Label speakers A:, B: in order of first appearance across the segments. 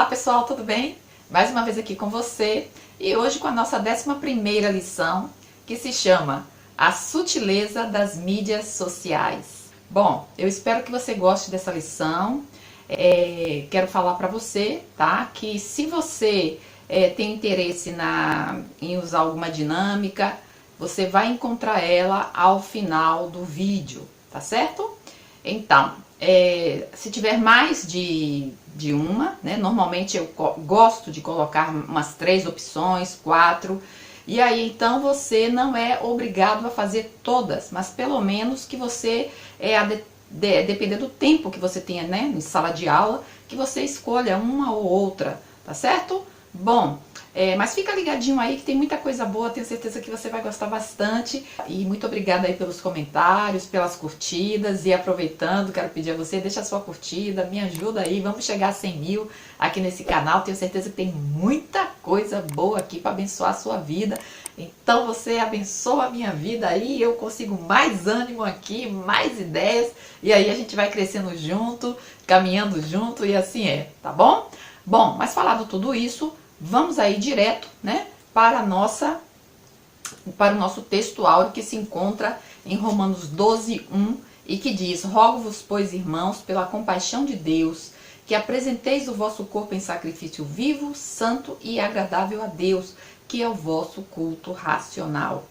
A: pessoal, tudo bem? Mais uma vez aqui com você e hoje com a nossa 11ª lição, que se chama A Sutileza das Mídias Sociais. Bom, eu espero que você goste dessa lição. Quero falar para você, tá? Que se você tem interesse em usar alguma dinâmica, você vai encontrar ela ao final do vídeo, tá certo? Então, se tiver mais de uma, né? Normalmente eu gosto de colocar umas 3 opções, 4, e aí então você não é obrigado a fazer todas, mas pelo menos que você, dependendo do tempo que você tenha, né, em sala de aula, que você escolha uma ou outra, tá certo? Bom, mas fica ligadinho aí que tem muita coisa boa, tenho certeza que você vai gostar bastante. E muito obrigada aí pelos comentários, pelas curtidas. E aproveitando, quero pedir a você, deixa a sua curtida, me ajuda aí, vamos chegar a 100 mil aqui nesse canal. Tenho certeza que tem muita coisa boa aqui para abençoar a sua vida. Então você abençoa a minha vida aí, eu consigo mais ânimo aqui, mais ideias. E aí a gente vai crescendo junto, caminhando junto e assim tá bom? Bom, mas falado tudo isso, vamos aí direto, né, para o nosso texto áureo que se encontra em Romanos 12:1 e que diz: Rogo-vos, pois, irmãos, pela compaixão de Deus, que apresenteis o vosso corpo em sacrifício vivo, santo e agradável a Deus, que é o vosso culto racional.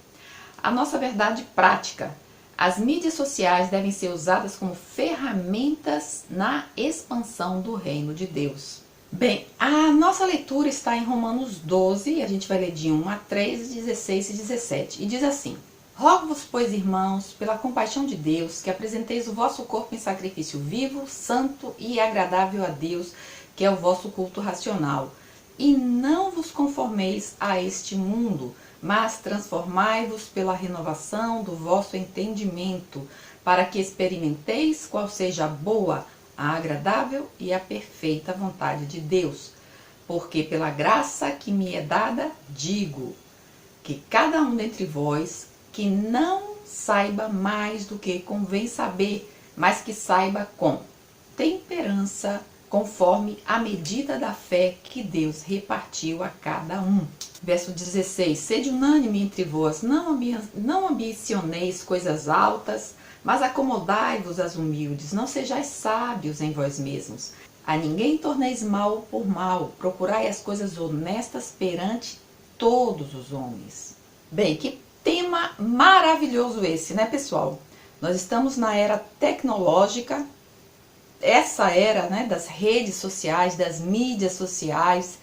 A: A nossa verdade prática: as mídias sociais devem ser usadas como ferramentas na expansão do reino de Deus. Bem, a nossa leitura está em Romanos 12, a gente vai ler de 1 a 3, 16 e 17. E diz assim: Rogo-vos, pois, irmãos, pela compaixão de Deus, que apresenteis o vosso corpo em sacrifício vivo, santo e agradável a Deus, que é o vosso culto racional. E não vos conformeis a este mundo, mas transformai-vos pela renovação do vosso entendimento, para que experimenteis qual seja a boa, a agradável e a perfeita vontade de Deus. Porque pela graça que me é dada, digo, que cada um dentre vós que não saiba mais do que convém saber, mas que saiba com temperança, conforme a medida da fé que Deus repartiu a cada um. Verso 16: Sede unânime entre vós, não ambicioneis coisas altas, mas acomodai-vos às humildes, não sejais sábios em vós mesmos. A ninguém torneis mal por mal, procurai as coisas honestas perante todos os homens. Bem, que tema maravilhoso esse, né, pessoal? Nós estamos na era tecnológica, essa era, né, das redes sociais, das mídias sociais,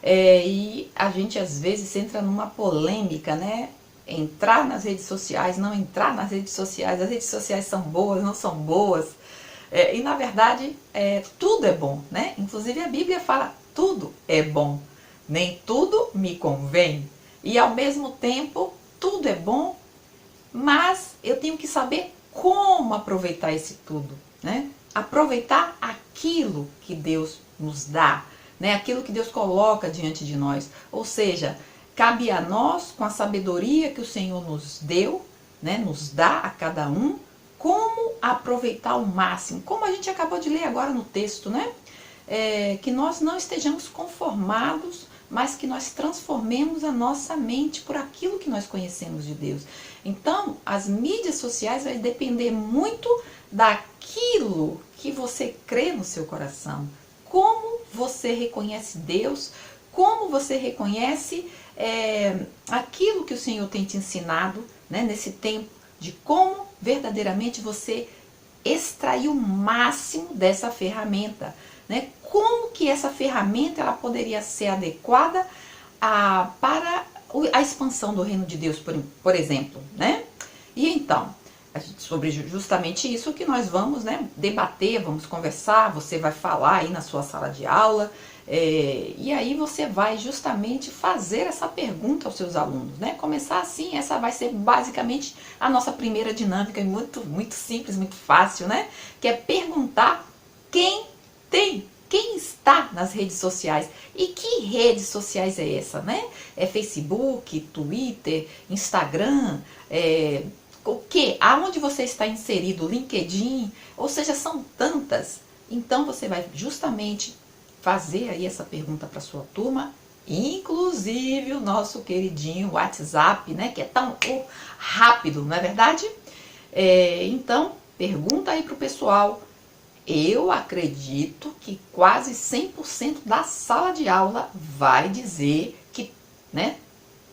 A: e a gente às vezes entra numa polêmica, né? Entrar nas redes sociais, não entrar nas redes sociais, as redes sociais são boas, não são boas, e na verdade tudo é bom, né? Inclusive a Bíblia fala, tudo é bom, nem tudo me convém, e ao mesmo tempo tudo é bom, mas eu tenho que saber como aproveitar esse tudo, né? Aproveitar aquilo que Deus nos dá, né? Aquilo que Deus coloca diante de nós, ou seja, cabe a nós, com a sabedoria que o Senhor nos deu, né, nos dá a cada um, como aproveitar ao máximo, como a gente acabou de ler agora no texto, né? Que nós não estejamos conformados, mas que nós transformemos a nossa mente por aquilo que nós conhecemos de Deus. Então, as mídias sociais vai depender muito daquilo que você crê no seu coração, como você reconhece Deus, como você reconhece aquilo que o Senhor tem te ensinado, né, nesse tempo, de como verdadeiramente você extrair o máximo dessa ferramenta, né? Como que essa ferramenta ela poderia ser adequada para a expansão do reino de Deus, por exemplo, né? E então, sobre justamente isso que nós vamos, né, debater, vamos conversar, você vai falar aí na sua sala de aula, e aí você vai justamente fazer essa pergunta aos seus alunos, né? Começar assim, essa vai ser basicamente a nossa primeira dinâmica, muito, muito simples, muito fácil, né? Que é perguntar quem está nas redes sociais. E que redes sociais é essa, né? É Facebook, Twitter, Instagram, o que? Aonde você está inserido? LinkedIn? Ou seja, são tantas. Então você vai justamente fazer aí essa pergunta para sua turma, inclusive o nosso queridinho WhatsApp, né, que é tão rápido, não é verdade? Então, pergunta aí para o pessoal. Eu acredito que quase 100% da sala de aula vai dizer que, né,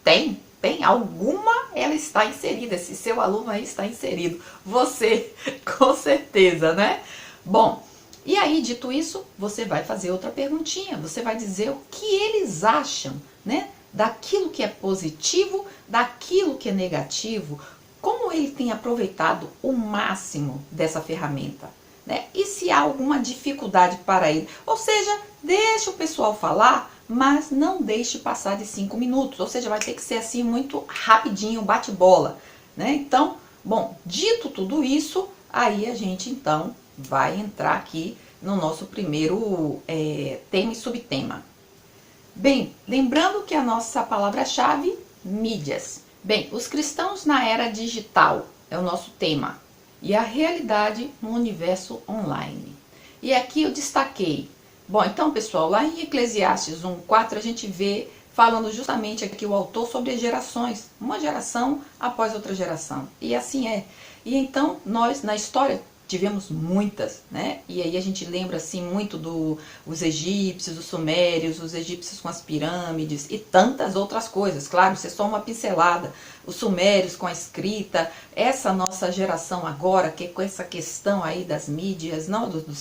A: tem alguma, ela está inserida. Esse seu aluno aí está inserido. Você, com certeza, né? Bom, e aí, dito isso, você vai fazer outra perguntinha. Você vai dizer o que eles acham, né, daquilo que é positivo, daquilo que é negativo, como ele tem aproveitado o máximo dessa ferramenta, né? E se há alguma dificuldade para ele. Ou seja, deixa o pessoal falar, mas não deixe passar de 5 minutos. Ou seja, vai ter que ser assim muito rapidinho, bate-bola, né? Então, bom, dito tudo isso, aí a gente então vai entrar aqui no nosso primeiro tema e subtema. Bem, lembrando que a nossa palavra-chave, mídias. Bem, os cristãos na era digital é o nosso tema. E a realidade no universo online. E aqui eu destaquei. Bom, então pessoal, lá em Eclesiastes 1:4 a gente vê falando justamente aqui o autor sobre as gerações. Uma geração após outra geração. E assim é. E então nós na história tivemos muitas, né? E aí a gente lembra assim muito dos egípcios, os sumérios, os egípcios com as pirâmides e tantas outras coisas. Claro, isso é só uma pincelada. Os sumérios com a escrita, essa nossa geração agora, que com essa questão aí das mídias, não, do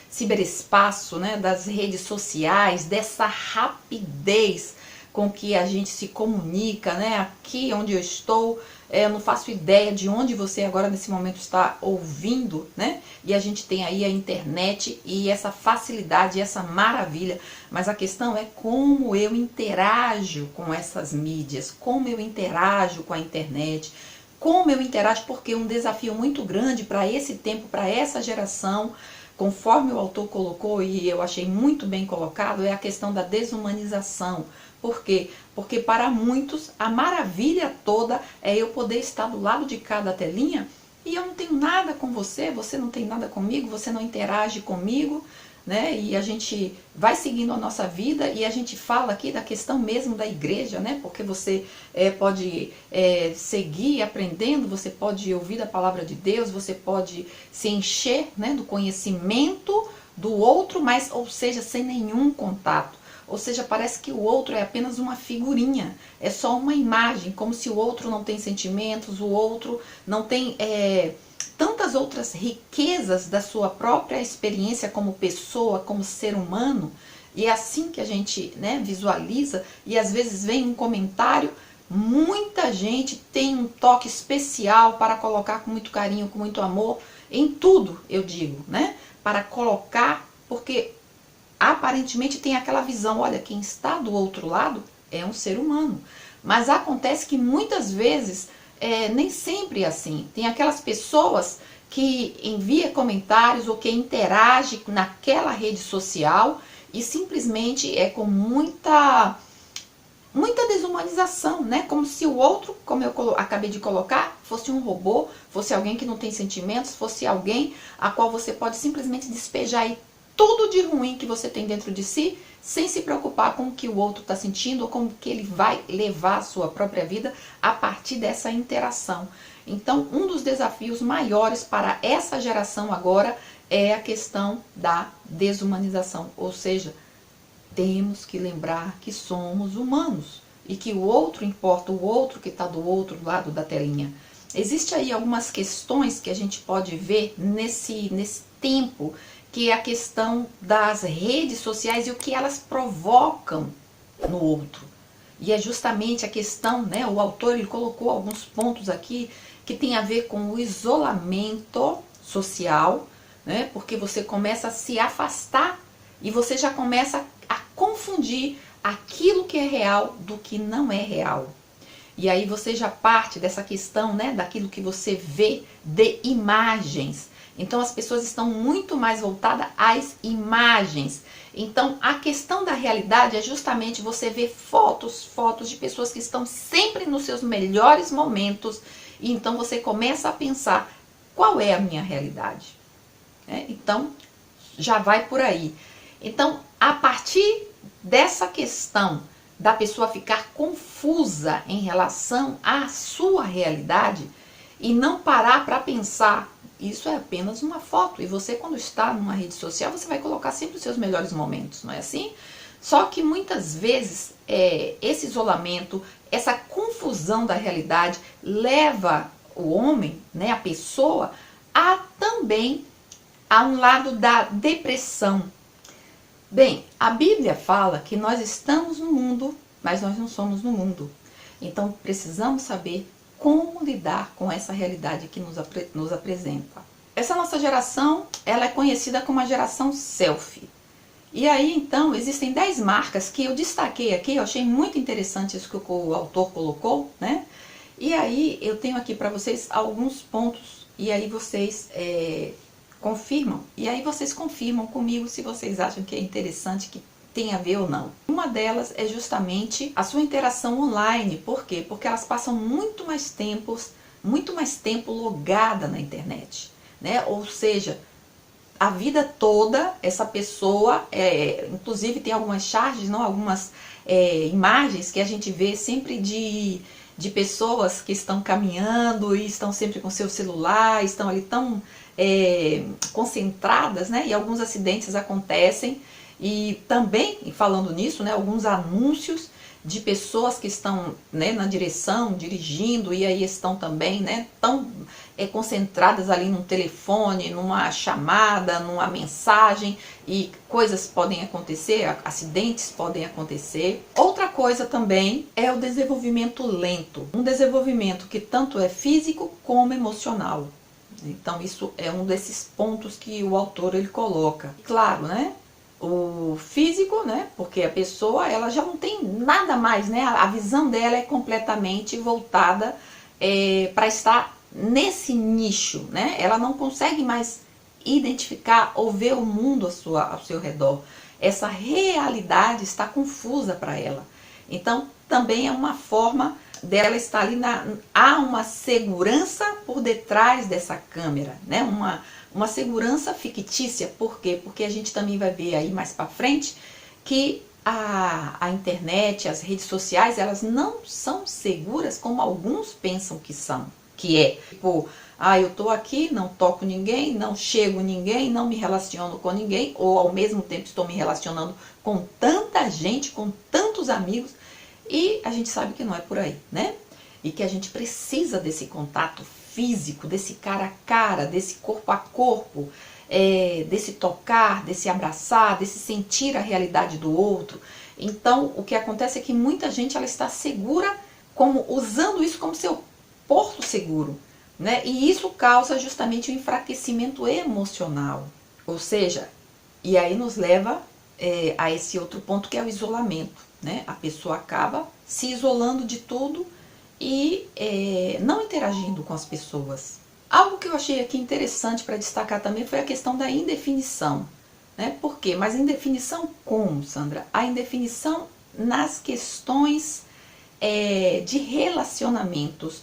A: ciberespaço, né? Das redes sociais, dessa rapidez com que a gente se comunica, né? Aqui onde eu estou, eu não faço ideia de onde você agora nesse momento está ouvindo, né? E a gente tem aí a internet e essa facilidade, essa maravilha. Mas a questão é como eu interajo com essas mídias, como eu interajo com a internet, como eu interajo, porque um desafio muito grande para esse tempo, para essa geração, conforme o autor colocou, e eu achei muito bem colocado, é a questão da desumanização. Por quê? Porque para muitos a maravilha toda é eu poder estar do lado de cada telinha e eu não tenho nada com você, você não tem nada comigo, você não interage comigo, né? E a gente vai seguindo a nossa vida e a gente fala aqui da questão mesmo da igreja, né? Porque você pode seguir aprendendo, você pode ouvir da palavra de Deus, você pode se encher, né, do conhecimento do outro, mas, ou seja, sem nenhum contato. Ou seja, parece que o outro é apenas uma figurinha, é só uma imagem, como se o outro não tem sentimentos, o outro não tem tantas outras riquezas da sua própria experiência como pessoa, como ser humano. E é assim que a gente, né, visualiza, e às vezes vem um comentário, muita gente tem um toque especial para colocar com muito carinho, com muito amor, em tudo, eu digo, né? Para colocar, porque aparentemente tem aquela visão, olha, quem está do outro lado é um ser humano. Mas acontece que muitas vezes, nem sempre é assim. Tem aquelas pessoas que enviam comentários ou que interagem naquela rede social e simplesmente é com muita desumanização, né? Como se o outro, como eu acabei de colocar, fosse um robô, fosse alguém que não tem sentimentos, fosse alguém a qual você pode simplesmente despejar aí tudo de ruim que você tem dentro de si, sem se preocupar com o que o outro está sentindo ou como que ele vai levar a sua própria vida a partir dessa interação. Então, um dos desafios maiores para essa geração agora é a questão da desumanização, ou seja, temos que lembrar que somos humanos e que o outro importa, o outro que está do outro lado da telinha. Existem aí algumas questões que a gente pode ver nesse tempo, que é a questão das redes sociais e o que elas provocam no outro. E é justamente a questão, né, o autor ele colocou alguns pontos aqui que tem a ver com o isolamento social, né, porque você começa a se afastar e você já começa a confundir aquilo que é real do que não é real. E aí você já parte dessa questão, né, daquilo que você vê de imagens. Então as pessoas estão muito mais voltadas às imagens. Então a questão da realidade é justamente você ver fotos de pessoas que estão sempre nos seus melhores momentos. E então você começa a pensar, qual é a minha realidade? Então já vai por aí. Então, a partir dessa questão da pessoa ficar confusa em relação à sua realidade e não parar para pensar, isso é apenas uma foto. E você, quando está numa rede social, você vai colocar sempre os seus melhores momentos, não é assim? Só que muitas vezes esse isolamento, essa confusão da realidade leva o homem, né, a pessoa, a também a um lado da depressão. Bem, a Bíblia fala que nós estamos no mundo, mas nós não somos no mundo. Então precisamos saber como lidar com essa realidade que nos apresenta. Essa nossa geração, ela é conhecida como a geração selfie. E aí então existem 10 marcas que eu destaquei aqui, eu achei muito interessante isso que o autor colocou, né? E aí eu tenho aqui para vocês alguns pontos, e aí vocês confirmam, e aí vocês confirmam comigo se vocês acham que é interessante, que tem a ver ou não. Uma delas é justamente a sua interação online. Por quê? Porque elas passam muito mais tempo logada na internet, né? Ou seja, a vida toda essa pessoa, inclusive tem algumas charges, não, algumas imagens que a gente vê sempre de pessoas que estão caminhando e estão sempre com seu celular, estão ali tão concentradas, né? E alguns acidentes acontecem. E também, falando nisso, né, alguns anúncios de pessoas que estão, né, na direção, dirigindo, e aí estão também, né, tão concentradas ali num telefone, numa chamada, numa mensagem, e coisas podem acontecer, acidentes podem acontecer. Outra coisa também é o desenvolvimento lento, um desenvolvimento que tanto é físico como emocional. Então isso é um desses pontos que o autor ele coloca. Claro, né? O físico, né? Porque a pessoa ela já não tem nada mais, né? A visão dela é completamente voltada para estar nesse nicho, né? Ela não consegue mais identificar ou ver o mundo ao seu redor. Essa realidade está confusa para ela. Então, também é uma forma dela estar ali, há uma segurança por detrás dessa câmera, né? Uma segurança fictícia. Por quê? Porque a gente também vai ver aí mais para frente que a internet, as redes sociais, elas não são seguras como alguns pensam que são. Que é, tipo, eu tô aqui, não toco ninguém, não chego ninguém, não me relaciono com ninguém, ou ao mesmo tempo estou me relacionando com tanta gente, com tantos amigos, e a gente sabe que não é por aí, né? E que a gente precisa desse contato físico, desse cara a cara, desse corpo a corpo, desse tocar, desse abraçar, desse sentir a realidade do outro. Então, o que acontece é que muita gente ela está segura, usando isso como seu porto seguro, né? E isso causa justamente o enfraquecimento emocional. Ou seja, e aí nos leva a esse outro ponto que é o isolamento, né? A pessoa acaba se isolando de tudo e não interagindo com as pessoas. Algo que eu achei aqui interessante para destacar também foi a questão da indefinição, né? Por quê? Mas indefinição como, Sandra? A indefinição nas questões de relacionamentos,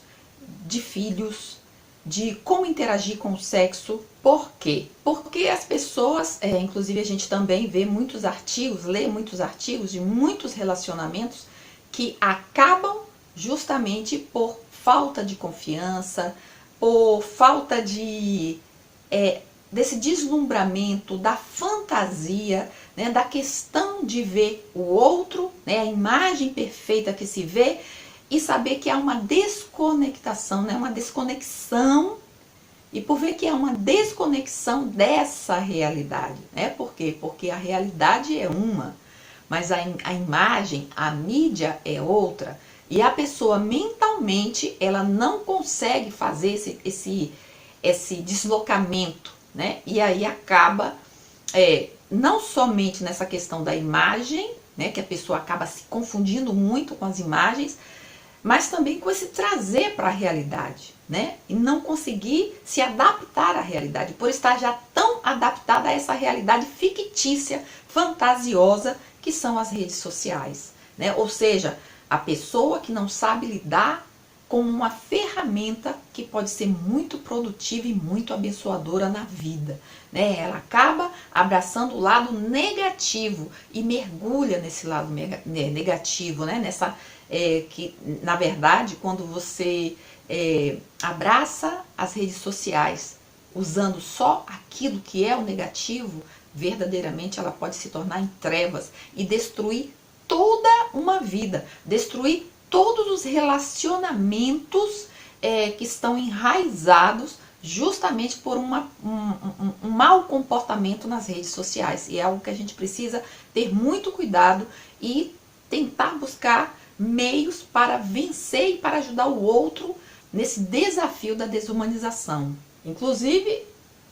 A: de filhos, de como interagir com o sexo. Por quê? Porque as pessoas, inclusive a gente também vê muitos artigos, lê muitos artigos de muitos relacionamentos que acabam justamente por falta de confiança, por falta desse deslumbramento, da fantasia, né, da questão de ver o outro, né, a imagem perfeita que se vê, e saber que há uma desconectação, né, uma desconexão, e por ver que há uma desconexão dessa realidade, né? Por quê? Porque a realidade é uma, mas a imagem, a mídia é outra. E a pessoa mentalmente, ela não consegue fazer esse deslocamento, né? E aí acaba, não somente nessa questão da imagem, né? Que a pessoa acaba se confundindo muito com as imagens, mas também com esse trazer para a realidade, né? E não conseguir se adaptar à realidade, por estar já tão adaptada a essa realidade fictícia, fantasiosa, que são as redes sociais, né? Ou seja, a pessoa que não sabe lidar como uma ferramenta que pode ser muito produtiva e muito abençoadora na vida, né? Ela acaba abraçando o lado negativo e mergulha nesse lado negativo, né? Que na verdade, quando você abraça as redes sociais usando só aquilo que é o negativo, verdadeiramente ela pode se tornar em trevas e destruir toda uma vida, destruir todos os relacionamentos que estão enraizados justamente por um mau comportamento nas redes sociais. E é algo que a gente precisa ter muito cuidado e tentar buscar meios para vencer e para ajudar o outro nesse desafio da desumanização. Inclusive,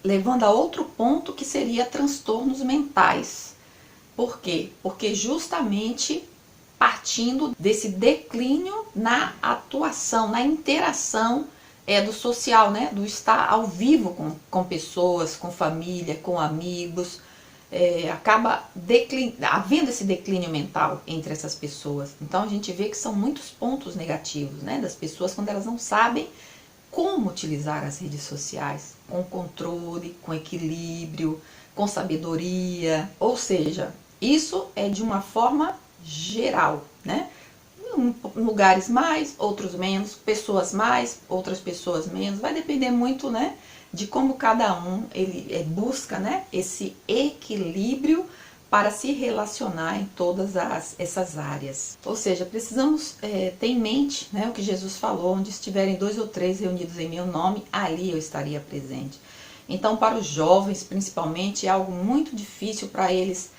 A: levando a outro ponto que seria transtornos mentais. Por quê? Porque justamente partindo desse declínio na atuação, na interação do social, né? Do estar ao vivo com pessoas, com família, com amigos, acaba havendo esse declínio mental entre essas pessoas. Então a gente vê que são muitos pontos negativos, né? Das pessoas quando elas não sabem como utilizar as redes sociais, com controle, com equilíbrio, com sabedoria, ou seja, isso é de uma forma geral, né? Em lugares mais, outros menos, pessoas mais, outras pessoas menos, vai depender muito, né, de como cada um ele busca, né, esse equilíbrio para se relacionar em todas essas áreas. Ou seja, precisamos ter em mente, né, o que Jesus falou: onde estiverem 2 ou 3 reunidos em meu nome, ali eu estaria presente. Então, para os jovens, principalmente, é algo muito difícil para eles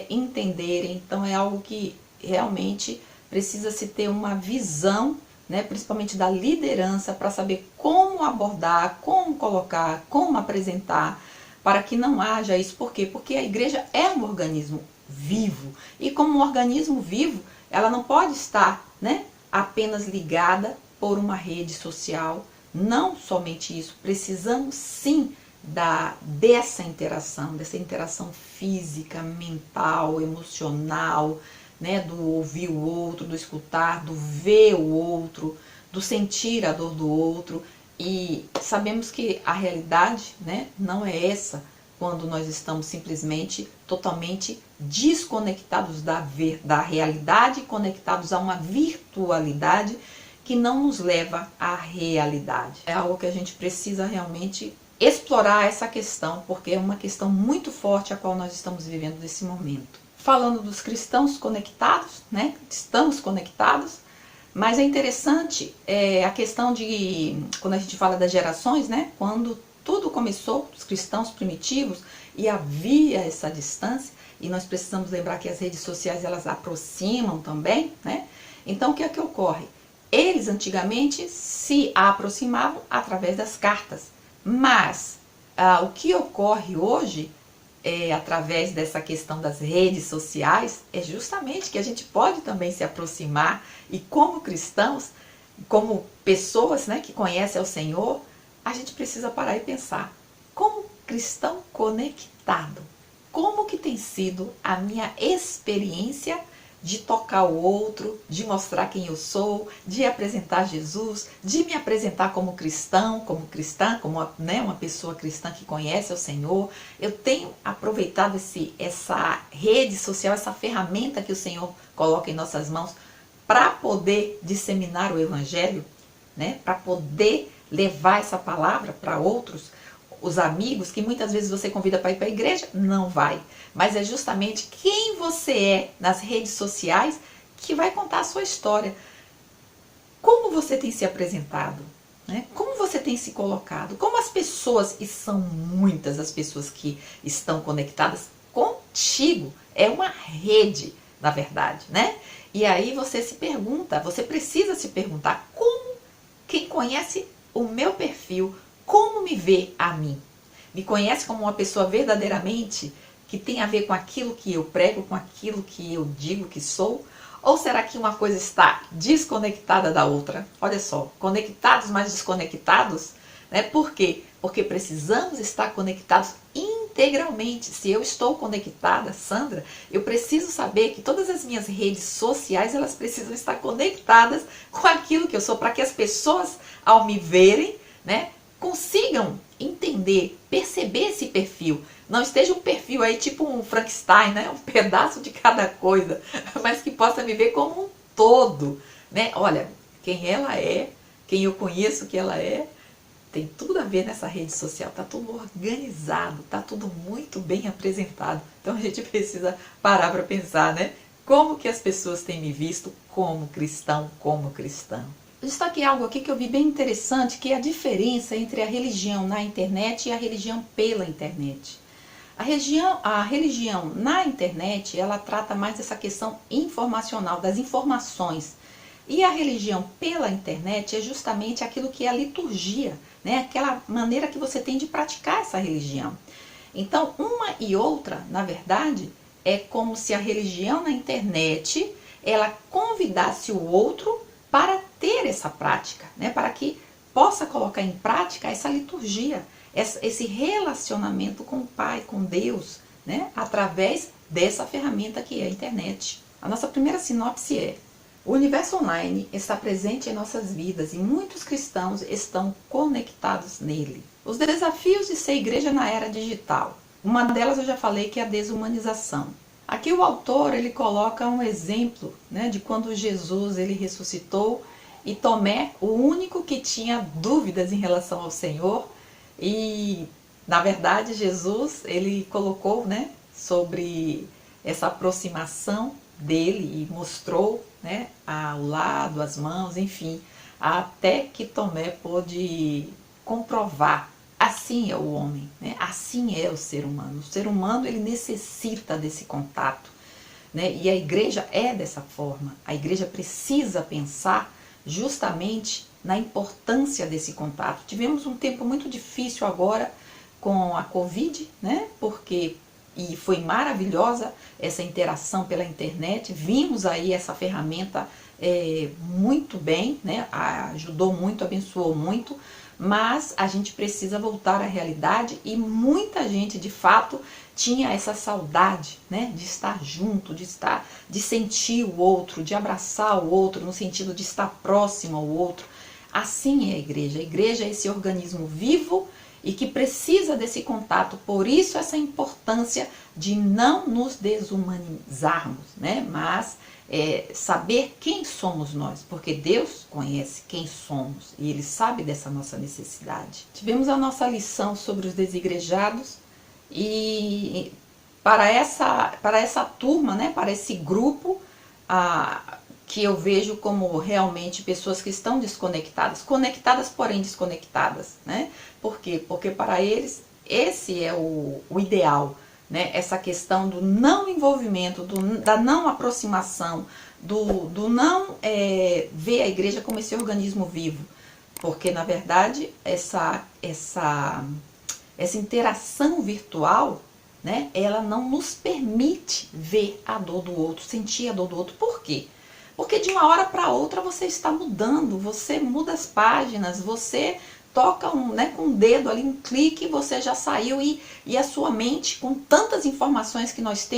A: entenderem. Então, é algo que realmente precisa se ter uma visão, né, principalmente da liderança, para saber como abordar, como colocar, como apresentar, para que não haja isso. Por quê? Porque a igreja é um organismo vivo. E como um organismo vivo, ela não pode estar, né, apenas ligada por uma rede social. Não somente isso, precisamos sim dessa interação física, mental, emocional, né, do ouvir o outro, do escutar, do ver o outro, do sentir a dor do outro. E sabemos que a realidade, né, não é essa quando nós estamos simplesmente totalmente desconectados da realidade, conectados a uma virtualidade que não nos leva à realidade. É algo que a gente precisa realmente explorar essa questão, porque é uma questão muito forte a qual nós estamos vivendo nesse momento. Falando dos cristãos conectados, né? Estamos conectados, mas é interessante a questão de, quando a gente fala das gerações, né? Quando tudo começou, os cristãos primitivos, e havia essa distância, e nós precisamos lembrar que as redes sociais, elas aproximam também, né? Então, o que é que ocorre? Eles antigamente se aproximavam através das cartas, mas o que ocorre hoje, através dessa questão das redes sociais, é justamente que a gente pode também se aproximar, e como cristãos, como pessoas, né, que conhecem ao Senhor, a gente precisa parar e pensar: como cristão conectado, como que tem sido a minha experiência de tocar o outro, de mostrar quem eu sou, de apresentar Jesus, de me apresentar como cristão, como cristã, como uma pessoa cristã que conhece o Senhor. Eu tenho aproveitado essa rede social, essa ferramenta que o Senhor coloca em nossas mãos para poder disseminar o Evangelho, né? Para poder levar essa palavra para outros. Os amigos, que muitas vezes você convida para ir para a igreja, não vai. Mas é justamente quem você é nas redes sociais que vai contar a sua história. Como você tem se apresentado, né? Como você tem se colocado, como as pessoas, e são muitas as pessoas que estão conectadas contigo, é uma rede, na verdade, né? E aí você se pergunta, você precisa se perguntar: como quem conhece o meu perfil, como me vê a mim? Me conhece como uma pessoa verdadeiramente que tem a ver com aquilo que eu prego, com aquilo que eu digo que sou? Ou será que uma coisa está desconectada da outra? Olha só, conectados, mas desconectados, né? Por quê? Porque precisamos estar conectados integralmente. Se eu estou conectada, Sandra, eu preciso saber que todas as minhas redes sociais, elas precisam estar conectadas com aquilo que eu sou, para que as pessoas, ao me verem, né, consigam entender, perceber esse perfil. Não esteja um perfil aí tipo um Frankenstein, né, um pedaço de cada coisa, mas que possa me ver como um todo, né? Olha, quem ela é, quem eu conheço que ela é, tem tudo a ver nessa rede social, tá tudo organizado, tá tudo muito bem apresentado. Então a gente precisa parar para pensar, né? Como que as pessoas têm me visto como cristão, como cristã. Eu destaquei algo aqui que eu vi bem interessante, que é a diferença entre a religião na internet e a religião pela internet. A religião na internet, ela trata mais dessa questão informacional, das informações. E a religião pela internet é justamente aquilo que é a liturgia, né? Aquela maneira que você tem de praticar essa religião. Então, uma e outra, na verdade, é como se a religião na internet, ela convidasse o outro para ter essa prática, né? Para que possa colocar em prática essa liturgia, esse relacionamento com o Pai, com Deus, né? Através dessa ferramenta que é a internet. A nossa primeira sinopse é: o universo online está presente em nossas vidas e muitos cristãos estão conectados nele. Os desafios de ser igreja na era digital. Uma delas eu já falei, que é a desumanização. Aqui o autor ele coloca um exemplo, né, de quando Jesus ele ressuscitou e Tomé, o único que tinha dúvidas em relação ao Senhor, e na verdade Jesus ele colocou, né, sobre essa aproximação dele e mostrou, né, ao lado, as mãos, enfim, até que Tomé pôde comprovar. Assim é o homem, né? Assim é o ser humano. O ser humano ele necessita desse contato, né? E a igreja é dessa forma. A igreja precisa pensar justamente na importância desse contato. Tivemos um tempo muito difícil agora com a Covid, né? E foi maravilhosa essa interação pela internet. Vimos aí essa ferramenta muito bem, né? Ajudou muito, abençoou muito, mas a gente precisa voltar à realidade e muita gente de fato tinha essa saudade, né? De estar junto, de sentir o outro, de abraçar o outro, no sentido de estar próximo ao outro. Assim é a igreja. A igreja é esse organismo vivo e que precisa desse contato. Por isso essa importância de não nos desumanizarmos, né? Mas saber quem somos nós, porque Deus conhece quem somos e Ele sabe dessa nossa necessidade. Tivemos a nossa lição sobre os desigrejados e para essa turma, né? Para esse grupo, que eu vejo como realmente pessoas que estão desconectadas, conectadas porém desconectadas, né? Por quê? Porque para eles esse é o ideal, né? Essa questão do não envolvimento, da não aproximação, do não ver a igreja como esse organismo vivo, porque na verdade essa interação virtual, né? Ela não nos permite ver a dor do outro, sentir a dor do outro. Por quê? Porque de uma hora para outra você está mudando, você muda as páginas, você toca com um dedo ali, um clique, você já saiu e a sua mente, com tantas informações que nós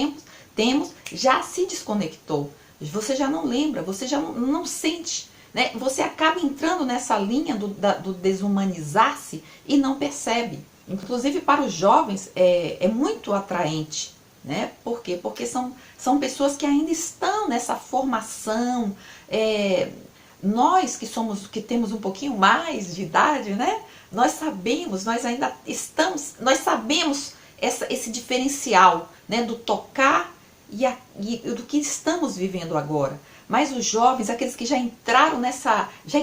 A: temos já se desconectou. Você já não lembra, você já não sente, né? Você acaba entrando nessa linha do desumanizar-se e não percebe. Inclusive para os jovens é muito atraente. Né? Por quê? Porque são pessoas que ainda estão nessa formação. Nós que temos um pouquinho mais de idade, né? Nós sabemos esse diferencial, né? Do tocar e do que estamos vivendo agora. Mas os jovens, aqueles que já entraram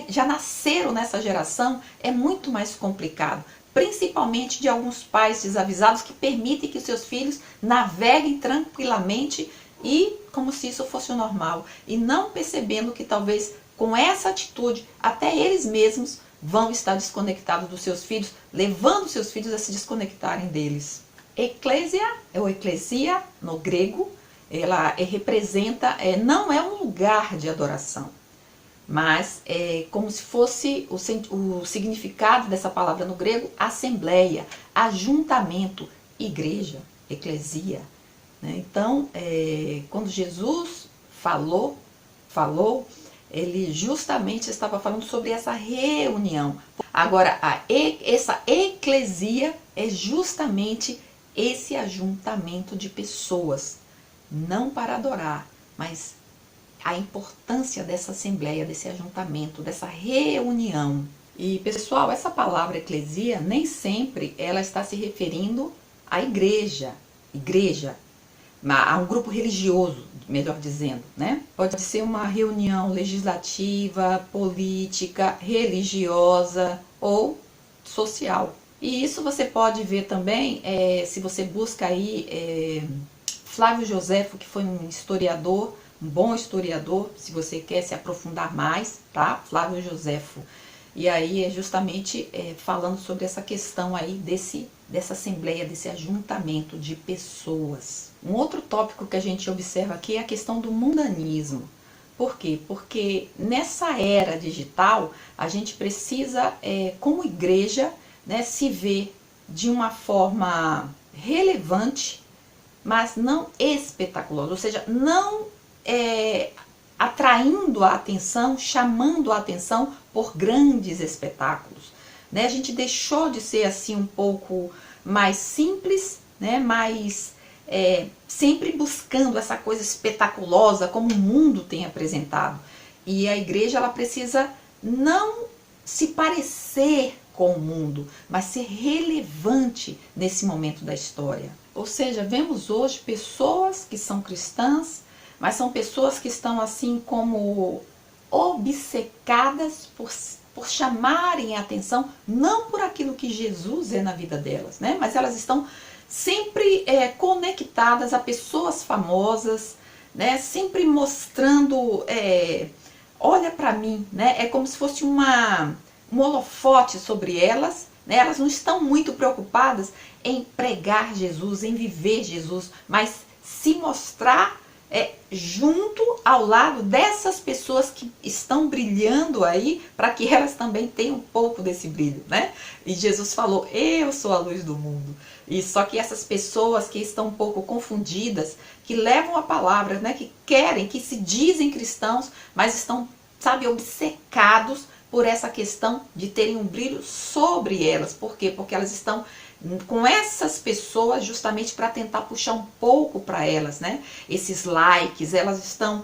A: já nasceram nessa geração, é muito mais complicado. Principalmente de alguns pais desavisados que permitem que seus filhos naveguem tranquilamente e como se isso fosse o normal. E não percebendo que talvez com essa atitude até eles mesmos vão estar desconectados dos seus filhos, levando seus filhos a se desconectarem deles. Eclésia, ou eclesia no grego, ela representa, não é um lugar de adoração, mas é como se fosse o significado dessa palavra no grego, assembleia, ajuntamento, igreja, eclesia, né? Então, quando Jesus falou, ele justamente estava falando sobre essa reunião. Agora, essa eclesia é justamente esse ajuntamento de pessoas, não para adorar, mas a importância dessa assembleia, desse ajuntamento, dessa reunião. E pessoal, essa palavra eclesia nem sempre ela está se referindo à igreja, a um grupo religioso, melhor dizendo, né? Pode ser uma reunião legislativa, política, religiosa ou social. E isso você pode ver também, se você busca aí Flávio Joséfo, que foi um historiador, um bom historiador, se você quer se aprofundar mais, tá? Flávio Joséfo. E aí é justamente falando sobre essa questão aí dessa assembleia, desse ajuntamento de pessoas. Um outro tópico que a gente observa aqui é a questão do mundanismo. Por quê? Porque nessa era digital, a gente precisa, como igreja, né, se ver de uma forma relevante, mas não espetaculosa, ou seja, não atraindo a atenção, chamando a atenção por grandes espetáculos, né? A gente deixou de ser assim um pouco mais simples, né? Mais sempre buscando essa coisa espetaculosa como o mundo tem apresentado. E a igreja ela precisa não se parecer com o mundo, mas ser relevante nesse momento da história. Ou seja, vemos hoje pessoas que são cristãs, mas são pessoas que estão assim como obcecadas por chamarem a atenção, não por aquilo que Jesus é na vida delas, né? Mas elas estão sempre conectadas a pessoas famosas, né? Sempre mostrando, olha para mim, né? É como se fosse um holofote sobre elas, né? Elas não estão muito preocupadas em pregar Jesus, em viver Jesus, mas se mostrar junto ao lado dessas pessoas que estão brilhando aí, para que elas também tenham um pouco desse brilho, né? E Jesus falou, eu sou a luz do mundo. E só que essas pessoas que estão um pouco confundidas, que levam a palavra, né, que querem, que se dizem cristãos, mas estão, sabe, obcecados por essa questão de terem um brilho sobre elas. Por quê? Porque elas estão com essas pessoas justamente para tentar puxar um pouco para elas, né? Esses likes, elas estão,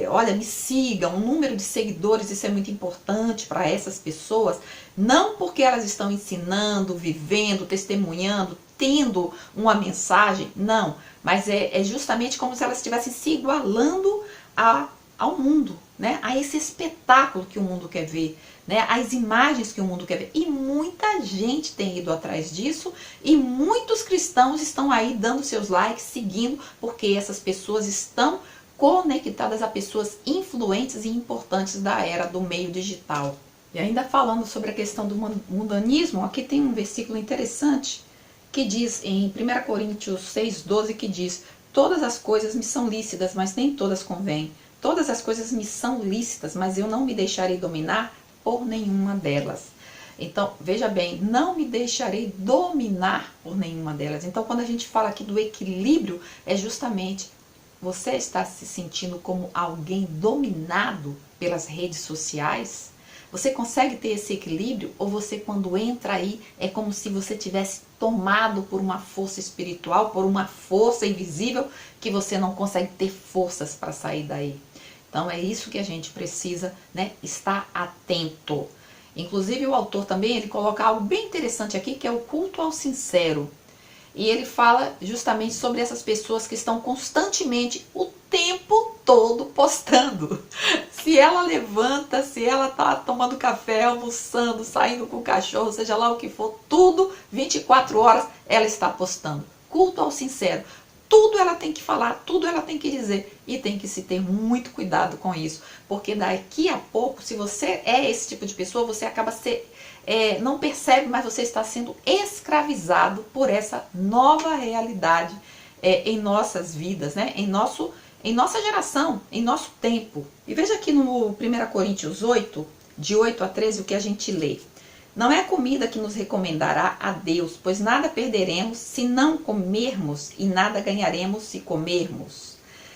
A: olha, me sigam, o número de seguidores, isso é muito importante para essas pessoas, não porque elas estão ensinando, vivendo, testemunhando, tendo uma mensagem, não, mas é justamente como se elas estivessem se igualando ao mundo, né? A esse espetáculo que o mundo quer ver, né? As imagens que o mundo quer ver. E muita gente tem ido atrás disso e muitos cristãos estão aí dando seus likes, seguindo, porque essas pessoas estão conectadas a pessoas influentes e importantes da era do meio digital. E ainda falando sobre a questão do mundanismo, aqui tem um versículo interessante que diz em 1 Coríntios 6,12, que diz: todas as coisas me são lícitas, mas nem todas convêm. Todas as coisas me são lícitas, mas eu não me deixarei dominar por nenhuma delas. Então, veja bem, não me deixarei dominar por nenhuma delas. Então, quando a gente fala aqui do equilíbrio, é justamente você está se sentindo como alguém dominado pelas redes sociais? Você consegue ter esse equilíbrio? Ou você, quando entra aí, é como se você tivesse tomado por uma força espiritual, por uma força invisível, que você não consegue ter forças para sair daí? Então é isso que a gente precisa, né, estar atento. Inclusive o autor também, ele coloca algo bem interessante aqui, que é o culto ao sincero. E ele fala justamente sobre essas pessoas que estão constantemente, o tempo todo, postando. Se ela levanta, se ela está tomando café, almoçando, saindo com o cachorro, seja lá o que for, tudo, 24 horas, ela está postando. Culto ao sincero. Tudo ela tem que falar, tudo ela tem que dizer. E tem que se ter muito cuidado com isso. Porque daqui a pouco, se você é esse tipo de pessoa, você acaba não percebe, mas você está sendo escravizado por essa nova realidade em nossas vidas, né? Em nossa geração, em nosso tempo. E veja aqui no 1 Coríntios 8, de 8 a 13, o que a gente lê. Não é a comida que nos recomendará a Deus, pois nada perderemos se não comermos e nada ganharemos se comermos.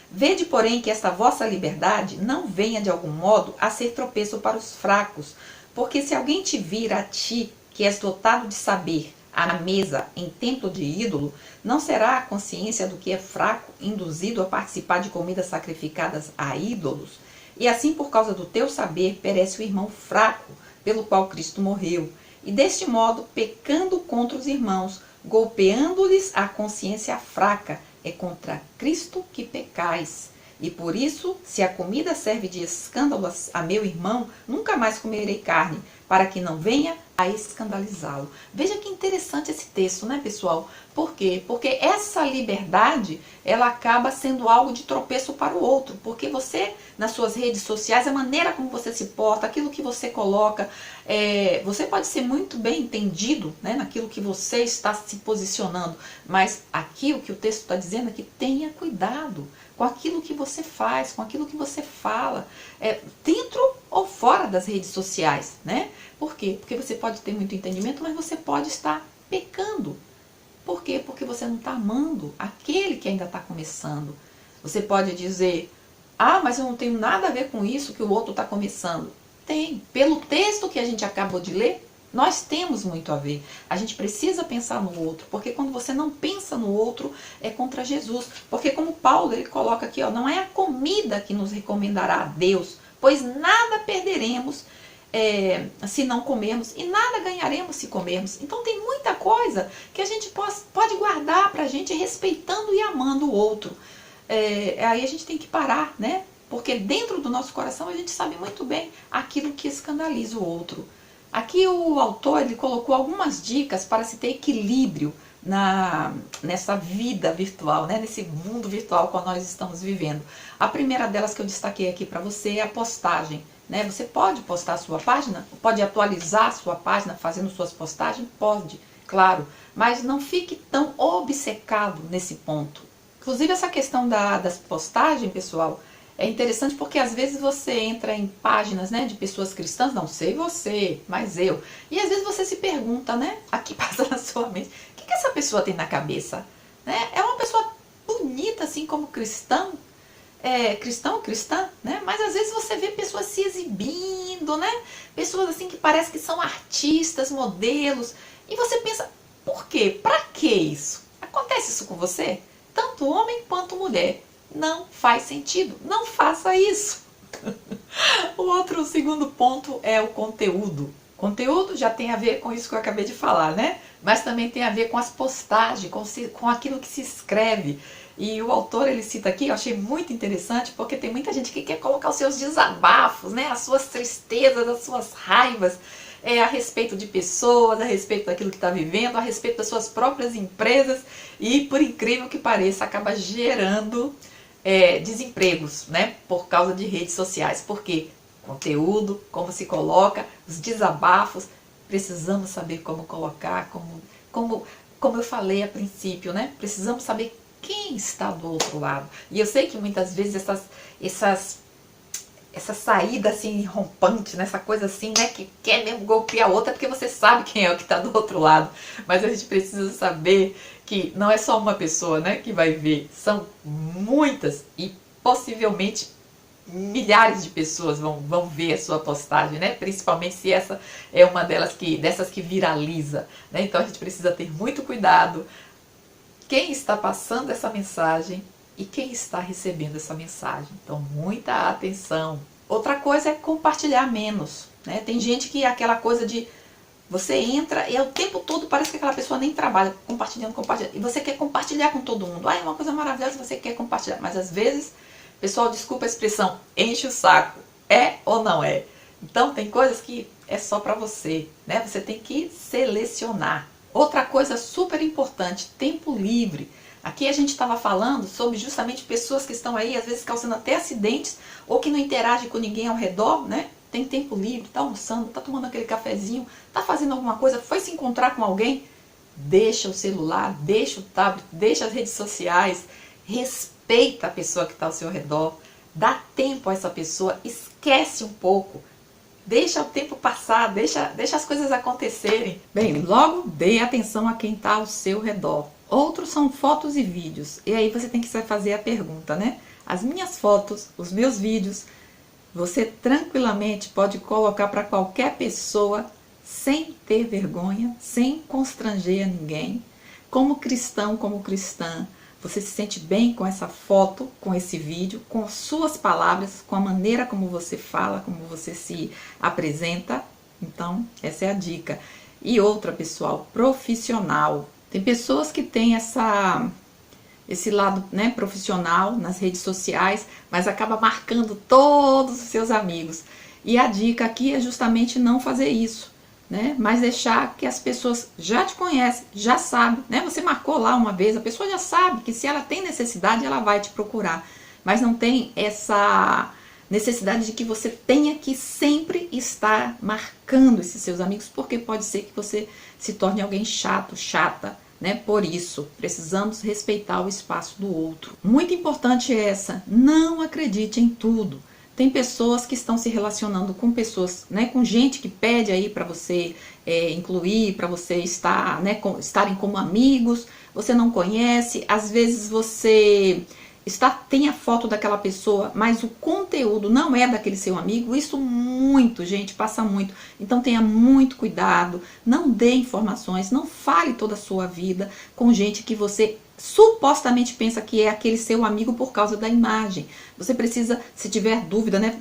A: Vede, porém, que esta vossa liberdade não venha de algum modo a ser tropeço para os fracos, porque se alguém te vir a ti, que és dotado de saber, à mesa em templo de ídolo, não será a consciência do que é fraco induzido a participar de comidas sacrificadas a ídolos? E assim, por causa do teu saber, perece o irmão fraco, pelo qual Cristo morreu. E deste modo, pecando contra os irmãos, golpeando-lhes a consciência fraca, é contra Cristo que pecais. E por isso, se a comida serve de escândalo a meu irmão, nunca mais comerei carne, para que não venha a escandalizá-lo. Veja que interessante esse texto, né, pessoal? Por quê? Porque essa liberdade, ela acaba sendo algo de tropeço para o outro. Porque você, nas suas redes sociais, a maneira como você se porta, aquilo que você coloca, você pode ser muito bem entendido, né, naquilo que você está se posicionando. Mas aqui o que o texto está dizendo é que tenha cuidado com aquilo que você faz, com aquilo que você fala, dentro ou fora das redes sociais, né? Por quê? Porque você pode ter muito entendimento, mas você pode estar pecando. Por quê? Porque você não está amando aquele que ainda está começando. Você pode dizer, mas eu não tenho nada a ver com isso que o outro está começando. Tem. Pelo texto que a gente acabou de ler, nós temos muito a ver. A gente precisa pensar no outro, porque quando você não pensa no outro, é contra Jesus. Porque como Paulo, ele coloca aqui, não é a comida que nos recomendará a Deus, pois nada perderemos se não comermos e nada ganharemos se comermos. Então tem muita coisa que a gente pode guardar para a gente respeitando e amando o outro. Aí a gente tem que parar, né? Porque dentro do nosso coração a gente sabe muito bem aquilo que escandaliza o outro. Aqui o autor ele colocou algumas dicas para se ter equilíbrio nessa vida virtual, né? Nesse mundo virtual que nós estamos vivendo. A primeira delas que eu destaquei aqui para você é a postagem. Né? Você pode postar a sua página, pode atualizar a sua página fazendo suas postagens? Pode, claro, mas não fique tão obcecado nesse ponto. Inclusive essa questão das postagens, pessoal, é interessante porque às vezes você entra em páginas, né, de pessoas cristãs, não sei você, mas eu. E às vezes você se pergunta, né, aqui passa na sua mente, o que essa pessoa tem na cabeça? Né? É uma pessoa bonita assim como cristão, cristã, né? Mas às vezes você vê pessoas se exibindo, né? Pessoas assim que parece que são artistas, modelos, e você pensa, por quê? Pra que isso? Acontece isso com você? Tanto homem quanto mulher. Não faz sentido. Não faça isso. O segundo ponto é o conteúdo. Conteúdo já tem a ver com isso que eu acabei de falar, né? Mas também tem a ver com as postagens, com aquilo que se escreve. E o autor, ele cita aqui, eu achei muito interessante, porque tem muita gente que quer colocar os seus desabafos, né? As suas tristezas, as suas raivas, a respeito de pessoas, a respeito daquilo que está vivendo, a respeito das suas próprias empresas. E, por incrível que pareça, acaba gerando desempregos, né? Por causa de redes sociais. Por quê? Conteúdo, como se coloca, os desabafos, precisamos saber como colocar, como eu falei a princípio, né? Precisamos saber quem está do outro lado. E eu sei que muitas vezes essa saída assim rompante, né? Essa coisa assim, né, que quer mesmo golpear a outra, porque você sabe quem é o que está do outro lado. Mas a gente precisa saber que não é só uma pessoa, né, que vai ver, são muitas e possivelmente milhares de pessoas vão ver a sua postagem, né? Principalmente se essa é uma dessas que viraliza, né? Então a gente precisa ter muito cuidado quem está passando essa mensagem e quem está recebendo essa mensagem. Então muita atenção. Outra coisa é compartilhar menos, né? Tem gente que é aquela coisa de você entra e o tempo todo parece que aquela pessoa nem trabalha, compartilhando, e você quer compartilhar com todo mundo. É uma coisa maravilhosa, você quer compartilhar, mas às vezes, pessoal, desculpa a expressão, enche o saco. É ou não é? Então tem coisas que é só para você, né? Você tem que selecionar. Outra coisa super importante, tempo livre. Aqui a gente estava falando sobre justamente pessoas que estão aí, às vezes causando até acidentes, ou que não interagem com ninguém ao redor, né? Tem tempo livre, está almoçando, está tomando aquele cafezinho, está fazendo alguma coisa, foi se encontrar com alguém, deixa o celular, deixa o tablet, deixa as redes sociais, respeita a pessoa que está ao seu redor, dá tempo a essa pessoa, esquece um pouco. Deixa o tempo passar, deixa as coisas acontecerem. Bem, logo dê atenção a quem está ao seu redor. Outros são fotos e vídeos. E aí você tem que fazer a pergunta, né? As minhas fotos, os meus vídeos, você tranquilamente pode colocar para qualquer pessoa sem ter vergonha, sem constranger a ninguém. Como cristão, como cristã, você se sente bem com essa foto, com esse vídeo, com suas palavras, com a maneira como você fala, como você se apresenta. Então, essa é a dica. E outra, pessoal, profissional. Tem pessoas que têm esse lado, né, profissional nas redes sociais, mas acaba marcando todos os seus amigos. E a dica aqui é justamente não fazer isso, né? Mas deixar que as pessoas já te conhecem, já sabem, né? Você marcou lá uma vez, a pessoa já sabe que se ela tem necessidade, ela vai te procurar. Mas não tem essa necessidade de que você tenha que sempre estar marcando esses seus amigos, porque pode ser que você se torne alguém chato, chata, né? Por isso, precisamos respeitar o espaço do outro. Muito importante essa, não acredite em tudo. Tem pessoas que estão se relacionando com pessoas, né, com gente que pede aí para você incluir, para você estar, né, estarem como amigos, você não conhece, às vezes você tem a foto daquela pessoa, mas o conteúdo não é daquele seu amigo. Isso muito, gente, passa muito. Então tenha muito cuidado, não dê informações, não fale toda a sua vida com gente que você supostamente pensa que é aquele seu amigo por causa da imagem. Você precisa, se tiver dúvida, né,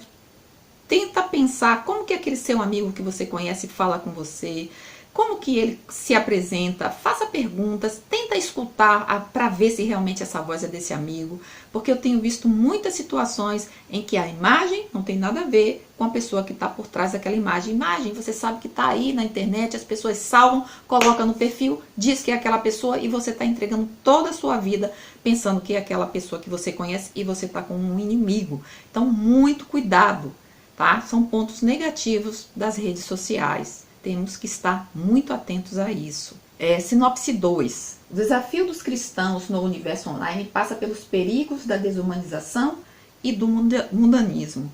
A: tenta pensar como que aquele seu amigo que você conhece fala com você, como que ele se apresenta, faça perguntas, tenta escutar para ver se realmente essa voz é desse amigo, porque eu tenho visto muitas situações em que a imagem não tem nada a ver com a pessoa que está por trás daquela imagem. Imagem, você sabe que está aí na internet, as pessoas salvam, colocam no perfil, diz que é aquela pessoa e você está entregando toda a sua vida pensando que é aquela pessoa que você conhece e você está com um inimigo. Então, muito cuidado, tá? São pontos negativos das redes sociais. Temos que estar muito atentos a isso. Sinopse 2. O desafio dos cristãos no universo online passa pelos perigos da desumanização e do mundanismo.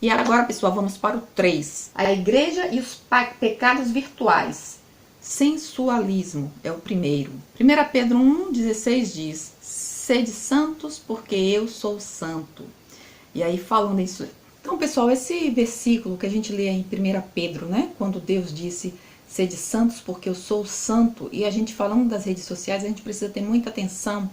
A: E agora, pessoal, vamos para o 3. A igreja e os pecados virtuais. Sensualismo é o primeiro. 1 Pedro 1,16 diz: sede santos porque eu sou santo. E aí falando isso. Então, pessoal, esse versículo que a gente lê em 1 Pedro, né? Quando Deus disse, sede santos porque eu sou santo. E a gente falando das redes sociais, a gente precisa ter muita atenção,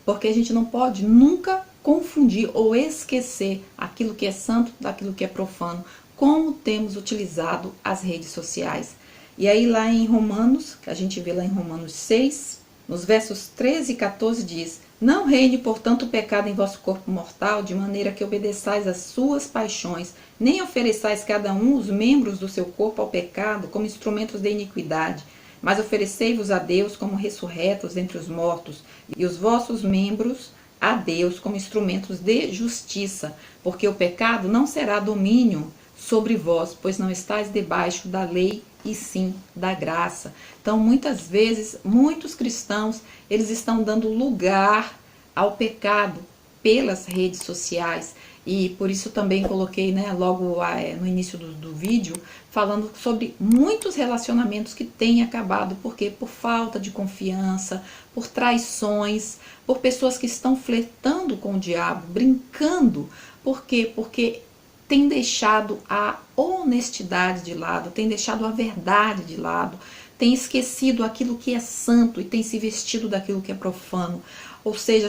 A: porque a gente não pode nunca confundir ou esquecer aquilo que é santo daquilo que é profano, como temos utilizado as redes sociais. E aí lá em Romanos, que a gente vê lá em Romanos 6, nos versos 13 e 14 diz: não reine, portanto, o pecado em vosso corpo mortal, de maneira que obedeçais às suas paixões, nem ofereçais cada um os membros do seu corpo ao pecado como instrumentos de iniquidade, mas oferecei-vos a Deus como ressurretos dentre os mortos, e os vossos membros a Deus como instrumentos de justiça, porque o pecado não será domínio sobre vós, pois não estáis debaixo da lei, e sim da graça. Então, muitas vezes, muitos cristãos, eles estão dando lugar ao pecado pelas redes sociais. E por isso também coloquei, né, logo no início do vídeo, falando sobre muitos relacionamentos que têm acabado. Porque por falta de confiança, por traições, por pessoas que estão flertando com o diabo, brincando. Por quê? Porque tem deixado a honestidade de lado, tem deixado a verdade de lado, tem esquecido aquilo que é santo e tem se vestido daquilo que é profano. Ou seja,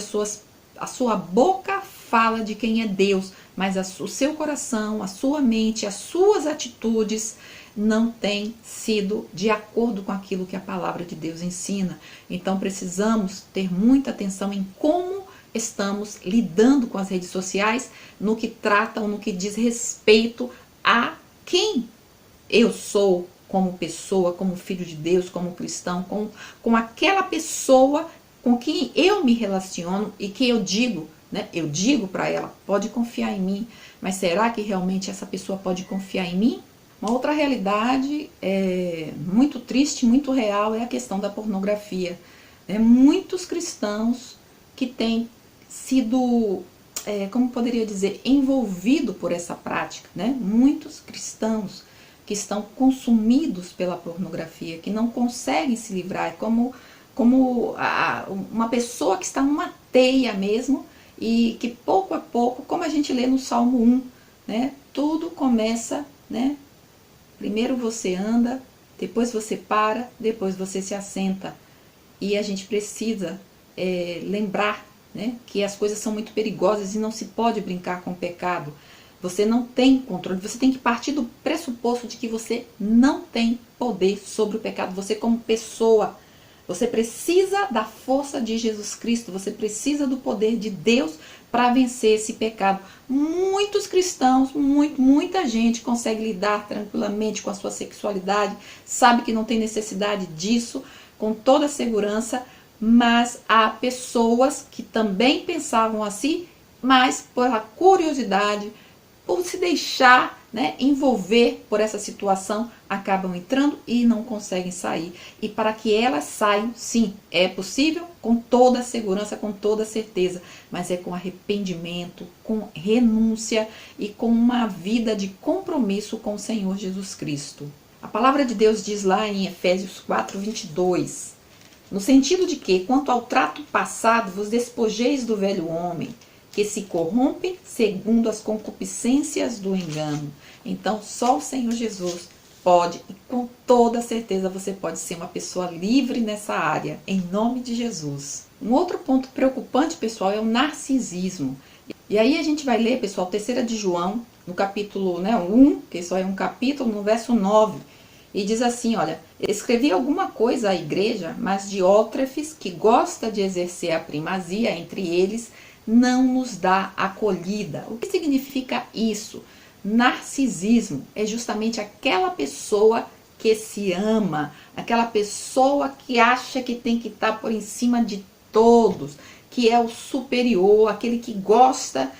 A: a sua boca fala de quem é Deus, mas o seu coração, a sua mente, as suas atitudes não têm sido de acordo com aquilo que a palavra de Deus ensina. Então precisamos ter muita atenção em como estamos lidando com as redes sociais, no que tratam, no que diz respeito a quem eu sou como pessoa, como filho de Deus, como cristão, com aquela pessoa com quem eu me relaciono e que eu digo, né? Eu digo para ela, pode confiar em mim, mas será que realmente essa pessoa pode confiar em mim? Uma outra realidade muito triste, muito real, é a questão da pornografia. Muitos cristãos que têm sido, como poderia dizer, envolvido por essa prática, né? Muitos cristãos. que estão consumidos pela pornografia, que não conseguem se livrar. É como uma pessoa que está numa teia mesmo, e que pouco a pouco, como a gente lê no Salmo 1, né, tudo começa, né, primeiro você anda, depois você para, depois você se assenta. E a gente precisa lembrar, né, que as coisas são muito perigosas e não se pode brincar com o pecado. Você não tem controle, você tem que partir do pressuposto de que você não tem poder sobre o pecado. Você como pessoa, você precisa da força de Jesus Cristo, você precisa do poder de Deus para vencer esse pecado. Muitos cristãos, muita gente consegue lidar tranquilamente com a sua sexualidade, sabe que não tem necessidade disso, com toda segurança, mas há pessoas que também pensavam assim, mas pela curiosidade, por se deixar, né, envolver por essa situação, acabam entrando e não conseguem sair. E para que elas saiam, sim, é possível, com toda segurança, com toda certeza, mas é com arrependimento, com renúncia e com uma vida de compromisso com o Senhor Jesus Cristo. A palavra de Deus diz lá em Efésios 4:22, no sentido de que, quanto ao trato passado, vos despojeis do velho homem, que se corrompe segundo as concupiscências do engano. Então, só o Senhor Jesus pode, e com toda certeza você pode ser uma pessoa livre nessa área, em nome de Jesus. Um outro ponto preocupante, pessoal, é o narcisismo. E aí a gente vai ler, pessoal, 3 de João, no capítulo 1, que só é um capítulo, no verso 9, e diz assim, olha, escrevi alguma coisa à igreja, mas Diótrefes, que gosta de exercer a primazia entre eles, não nos dá acolhida. O que significa isso? Narcisismo é justamente aquela pessoa que se ama, aquela pessoa que acha que tem que estar por em de todos, que é o superior, aquele que gosta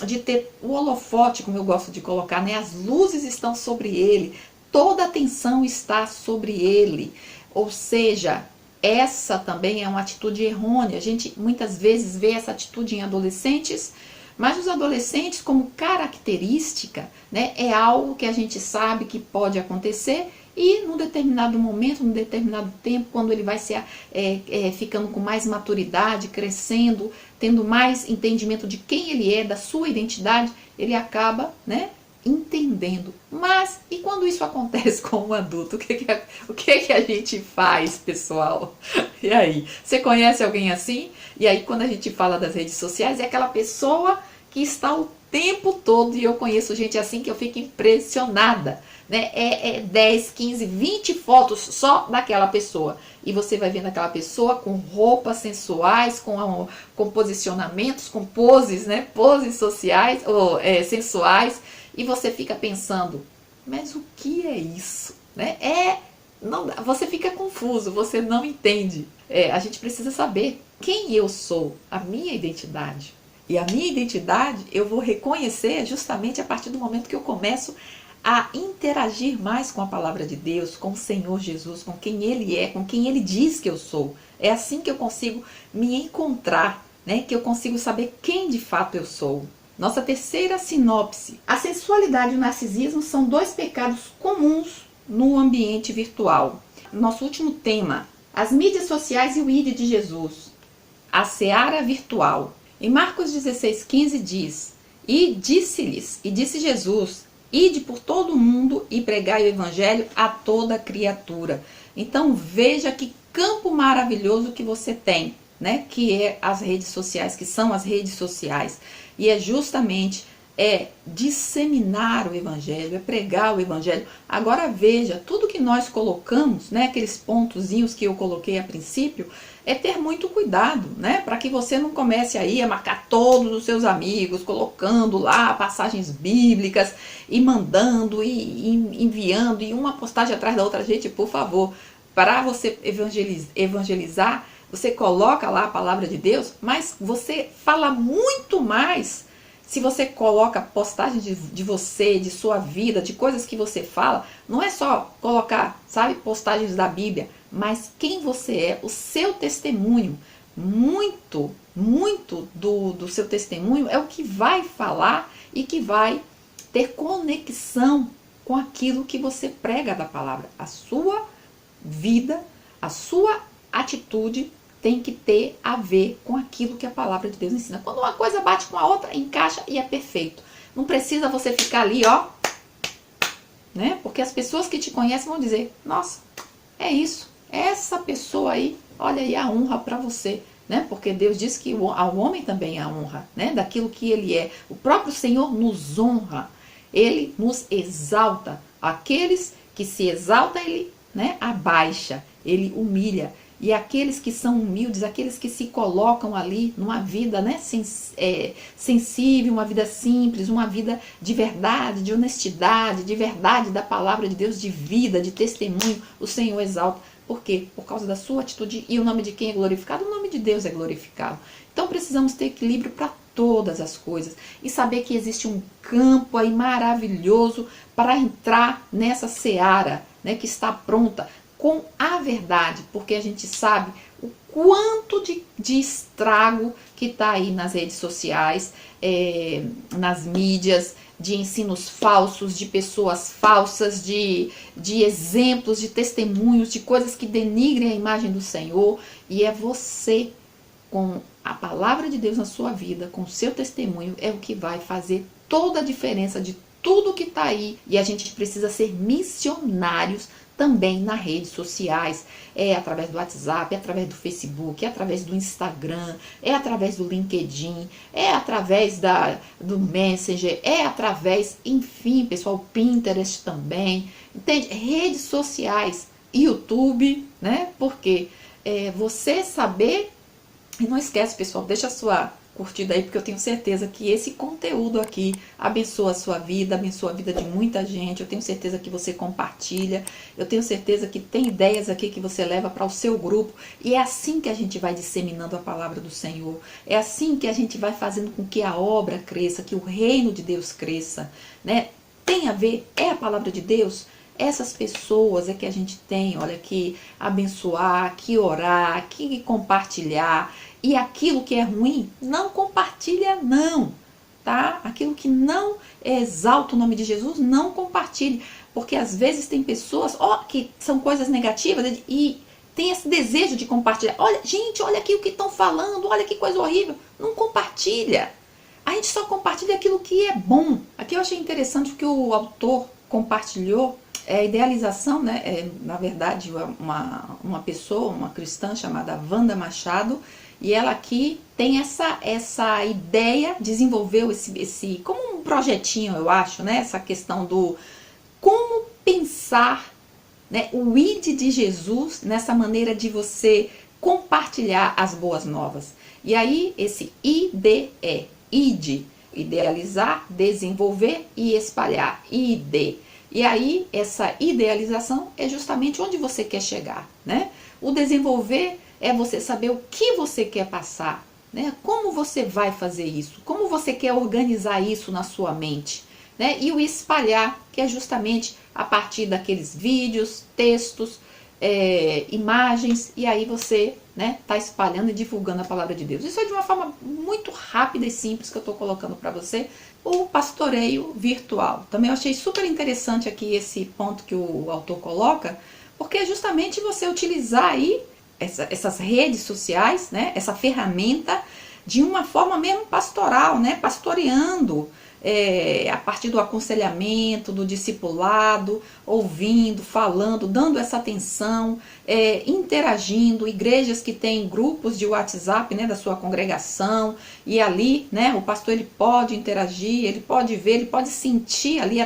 A: de ter o holofote, como eu gosto de colocar, né? As luzes estão sobre ele, toda a atenção está sobre ele. Ou seja, essa também é uma atitude errônea. A gente muitas vezes vê essa atitude em adolescentes, mas os adolescentes, como característica, né, é algo que a gente sabe que pode acontecer e num determinado momento, num determinado tempo, quando ele vai ficando com mais maturidade, crescendo, tendo mais entendimento de quem ele é, da sua identidade, ele acaba, né, entendendo. Mas e quando isso acontece com um adulto? O que a gente faz, pessoal? E aí? Você conhece alguém assim? E aí quando a gente fala das redes sociais, é aquela pessoa que está o tempo todo, e eu conheço gente assim que eu fico impressionada, né? 10, 15, 20 fotos só daquela pessoa. E você vai vendo aquela pessoa com roupas sensuais, com posicionamentos, com poses, né? Poses sociais ou sensuais. E você fica pensando, mas o que é isso? Né? Não, você fica confuso, você não entende. A gente precisa saber quem eu sou, a minha identidade. E a minha identidade eu vou reconhecer justamente a partir do momento que eu começo a interagir mais com a palavra de Deus, com o Senhor Jesus, com quem Ele é, com quem Ele diz que eu sou. É assim que eu consigo me encontrar, né? Que eu consigo saber quem de fato eu sou. Nossa terceira sinopse. A sensualidade e o narcisismo são dois pecados comuns no ambiente virtual. Nosso último tema, as mídias sociais e o ID de Jesus. A seara virtual. Em Marcos 16,15 diz, e disse Jesus, ide por todo o mundo e pregai o evangelho a toda criatura. Então veja que campo maravilhoso que você tem, né? Que é as redes sociais, que são as redes sociais. E é justamente disseminar o evangelho, é pregar o evangelho. Agora veja, tudo que nós colocamos, né, aqueles pontozinhos que eu coloquei a princípio, é ter muito cuidado, né, para que você não comece aí a marcar todos os seus amigos, colocando lá passagens bíblicas e mandando e enviando, e uma postagem atrás da outra. Gente, por favor, para você evangelizar, você coloca lá a palavra de Deus, mas você fala muito mais se você coloca postagem de você, de sua vida, de coisas que você fala. Não é só colocar, sabe, postagens da Bíblia, mas quem você é, o seu testemunho. Muito do seu testemunho é o que vai falar e que vai ter conexão com aquilo que você prega da palavra. A sua vida, a sua atitude tem que ter a ver com aquilo que a palavra de Deus ensina. Quando uma coisa bate com a outra, encaixa e é perfeito. Não precisa você ficar ali, ó, né? Porque as pessoas que te conhecem vão dizer, nossa, é isso, essa pessoa aí, olha aí a honra para você, né? Porque Deus diz que ao homem também há honra, né? Daquilo que ele é. O próprio Senhor nos honra, ele nos exalta. Aqueles que se exaltam, ele, né, abaixa, ele humilha. E aqueles que são humildes, aqueles que se colocam ali numa vida, né, sensível, uma vida simples, uma vida de verdade, de honestidade, de verdade da palavra de Deus, de vida, de testemunho, o Senhor exalta. Por quê? Por causa da sua atitude. E o nome de quem é glorificado? O nome de Deus é glorificado. Então precisamos ter equilíbrio para todas as coisas e saber que existe um campo aí maravilhoso para entrar nessa seara, né, que está pronta com a verdade, porque a gente sabe o quanto de estrago que está aí nas redes sociais, nas mídias, de ensinos falsos, de pessoas falsas, de exemplos, de testemunhos, de coisas que denigrem a imagem do Senhor. E é você, com a palavra de Deus na sua vida, com o seu testemunho, é o que vai fazer toda a diferença de tudo que está aí. E a gente precisa ser missionários também nas redes sociais, através do WhatsApp, através do Facebook, através do Instagram, através do LinkedIn, através do Messenger, através, enfim, pessoal, Pinterest também, entende? Redes sociais, YouTube, né? Porque você saber, e não esquece, pessoal, deixa a sua curtida aí, porque eu tenho certeza que esse conteúdo aqui abençoa a sua vida, abençoa a vida de muita gente. Eu tenho certeza que você compartilha, eu tenho certeza que tem ideias aqui que você leva para o seu grupo, e é assim que a gente vai disseminando a palavra do Senhor, é assim que a gente vai fazendo com que a obra cresça, que o reino de Deus cresça, né? Tem a ver, é a palavra de Deus. Essas pessoas é que a gente tem, olha, que abençoar, que orar, que compartilhar. E aquilo que é ruim, não compartilha não, tá? Aquilo que não exalta o nome de Jesus, não compartilhe. Porque às vezes tem pessoas, que são coisas negativas e tem esse desejo de compartilhar. Olha, gente, olha aqui o que estão falando, olha que coisa horrível. Não compartilha. A gente só compartilha aquilo que é bom. Aqui eu achei interessante o que o autor compartilhou. É idealização, né? Na verdade, uma pessoa, uma cristã chamada Wanda Machado, e ela aqui tem essa ideia, desenvolveu esse como um projetinho, eu acho, né? Essa questão do como pensar, né, o ID de Jesus nessa maneira de você compartilhar as boas novas. E aí, esse ID, idealizar, desenvolver e espalhar, ID. E aí, essa idealização é justamente onde você quer chegar, né? O desenvolver é você saber o que você quer passar, né? Como você vai fazer isso, como você quer organizar isso na sua mente, né? E o espalhar, que é justamente a partir daqueles vídeos, textos, imagens, e aí você, né, tá espalhando e divulgando a palavra de Deus. Isso é de uma forma muito rápida e simples que eu estou colocando para você. O pastoreio virtual. Também eu achei super interessante aqui esse ponto que o autor coloca, porque é justamente você utilizar aí essas redes sociais, né, essa ferramenta de uma forma mesmo pastoral, né, pastoreando, a partir do aconselhamento, do discipulado, ouvindo, falando, dando essa atenção, interagindo, igrejas que têm grupos de WhatsApp, né, da sua congregação, e ali, né, o pastor ele pode interagir, ele pode ver, ele pode sentir ali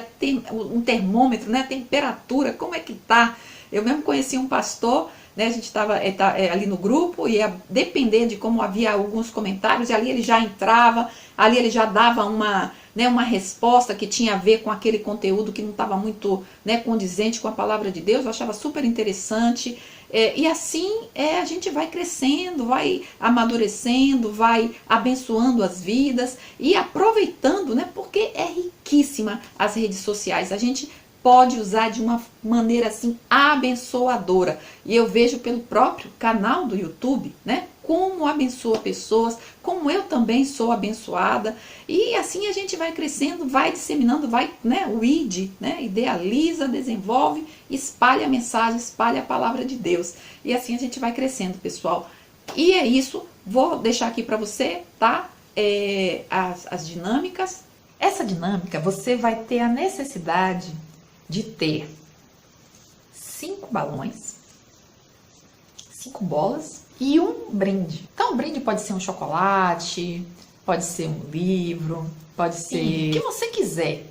A: um termômetro, né, a temperatura, como é que tá. Eu mesmo conheci um pastor, né, a gente estava ali no grupo e ia depender de como havia alguns comentários, e ali ele já entrava, ali ele já dava uma resposta que tinha a ver com aquele conteúdo que não estava muito, né, condizente com a palavra de Deus. Eu achava super interessante. E assim a gente vai crescendo, vai amadurecendo, vai abençoando as vidas e aproveitando, né, porque é riquíssima as redes sociais. A gente pode usar de uma maneira assim abençoadora. E eu vejo pelo próprio canal do YouTube, né, como abençoa pessoas, como eu também sou abençoada. E assim a gente vai crescendo, vai disseminando, vai, né, o ID, né, idealiza, desenvolve, espalha a mensagem, espalha a palavra de Deus. E assim a gente vai crescendo, pessoal. E é isso, vou deixar aqui para você, tá? As dinâmicas. Essa dinâmica, você vai ter a necessidade de ter 5 balões, 5 bolas e um brinde. Então, o brinde pode ser um chocolate, pode ser um livro, pode ser o que você quiser.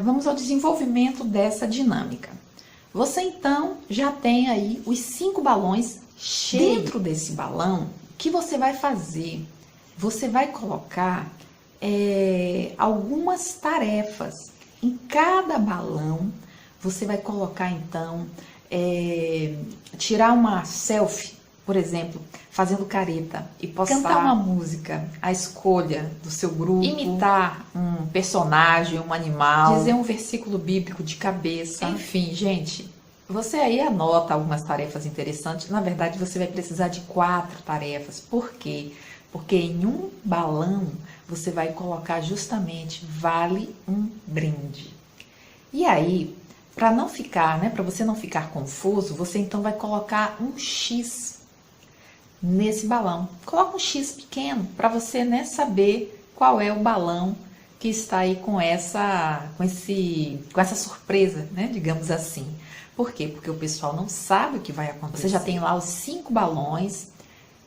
A: Vamos ao desenvolvimento dessa dinâmica. Você, então, já tem aí os 5 balões cheios. Dentro desse balão, o que você vai fazer? Você vai colocar algumas tarefas. Em cada balão, você vai colocar, então, tirar uma selfie, por exemplo, fazendo careta e postar, cantar uma música, a escolha do seu grupo, imitar um personagem, um animal, dizer um versículo bíblico de cabeça. Enfim, gente, você aí anota algumas tarefas interessantes. Na verdade, você vai precisar de 4 tarefas. Por quê? Porque em um balão você vai colocar justamente vale um brinde. E aí, para não ficar, né, para você não ficar confuso, você então vai colocar um X nesse balão. Coloca um X pequeno para você, né, saber qual é o balão que está aí com essa surpresa, né, digamos assim. Por quê? Porque o pessoal não sabe o que vai acontecer. Você já tem lá os 5 balões,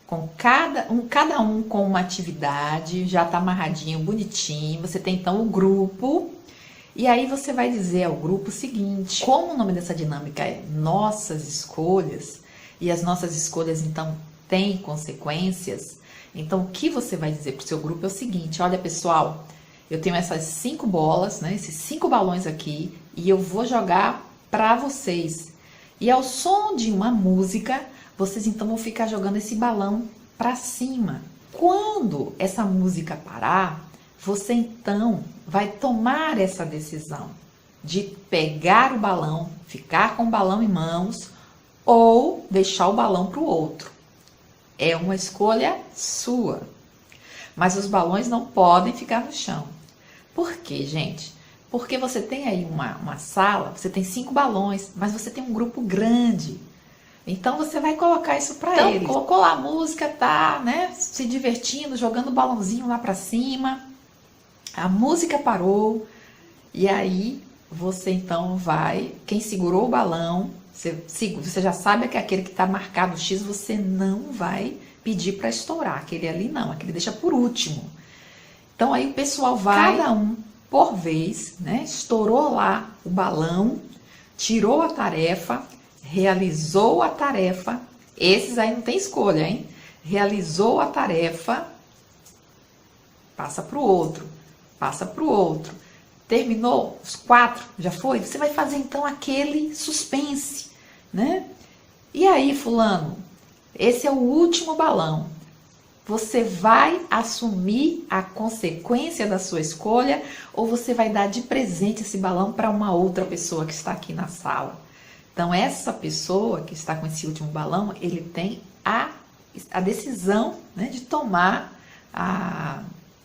A: com cada um com uma atividade, já está amarradinho, bonitinho. Você tem então o grupo, e aí você vai dizer ao grupo o seguinte: como o nome dessa dinâmica é Nossas Escolhas, e as nossas escolhas então têm consequências, então o que você vai dizer para o seu grupo é o seguinte: olha, pessoal, eu tenho essas 5 bolas, né, esses 5 balões aqui, e eu vou jogar para vocês. E ao som de uma música, vocês então vão ficar jogando esse balão para cima. Quando essa música parar, você então vai tomar essa decisão de pegar o balão, ficar com o balão em mãos ou deixar o balão para o outro. É uma escolha sua. Mas os balões não podem ficar no chão. Por quê, gente? Porque você tem aí uma sala, você tem 5 balões, mas você tem um grupo grande. Então você vai colocar isso para eles. Colocou lá a música, tá, né, se divertindo, jogando o balãozinho lá para cima. A música parou e aí você então vai, quem segurou o balão, você já sabe que aquele que está marcado X, você não vai pedir para estourar, aquele ali não, aquele deixa por último. Então aí o pessoal vai, cada um por vez, né, estourou lá o balão, tirou a tarefa, realizou a tarefa, esses aí não tem escolha, hein? Realizou a tarefa, passa para o outro, passa para o outro. Terminou os 4, já foi? Você vai fazer então aquele suspense, né? E aí, fulano, esse é o último balão. Você vai assumir a consequência da sua escolha ou você vai dar de presente esse balão para uma outra pessoa que está aqui na sala? Então, essa pessoa que está com esse último balão, ele tem a decisão, né, de tomar,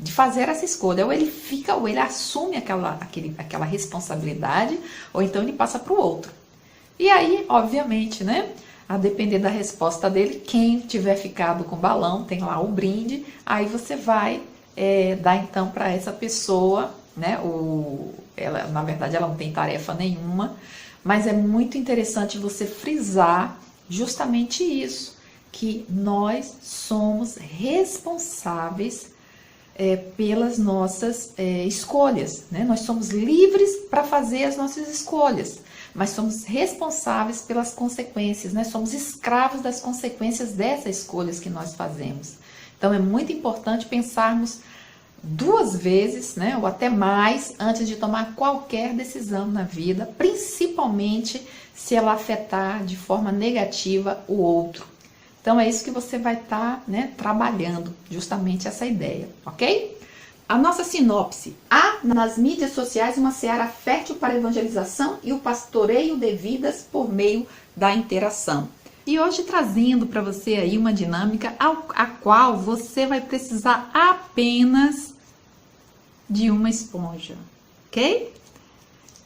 A: de fazer essa escolha. Ou ele fica, ou ele assume aquela responsabilidade, ou então ele passa para o outro. E aí, obviamente, né, a depender da resposta dele, quem tiver ficado com o balão, tem lá o brinde, aí você vai dar então para essa pessoa, né, na verdade ela não tem tarefa nenhuma, mas é muito interessante você frisar justamente isso, que nós somos responsáveis pelas nossas escolhas, né? Nós somos livres para fazer as nossas escolhas, mas somos responsáveis pelas consequências, né? Somos escravos das consequências dessas escolhas que nós fazemos. Então é muito importante pensarmos 2 vezes, né, ou até mais, antes de tomar qualquer decisão na vida, principalmente se ela afetar de forma negativa o outro. Então é isso que você vai estar, né, trabalhando, justamente essa ideia, ok? A nossa sinopse: há nas mídias sociais uma seara fértil para a evangelização e o pastoreio de vidas por meio da interação. E hoje trazendo para você aí uma dinâmica a qual você vai precisar apenas de uma esponja, ok?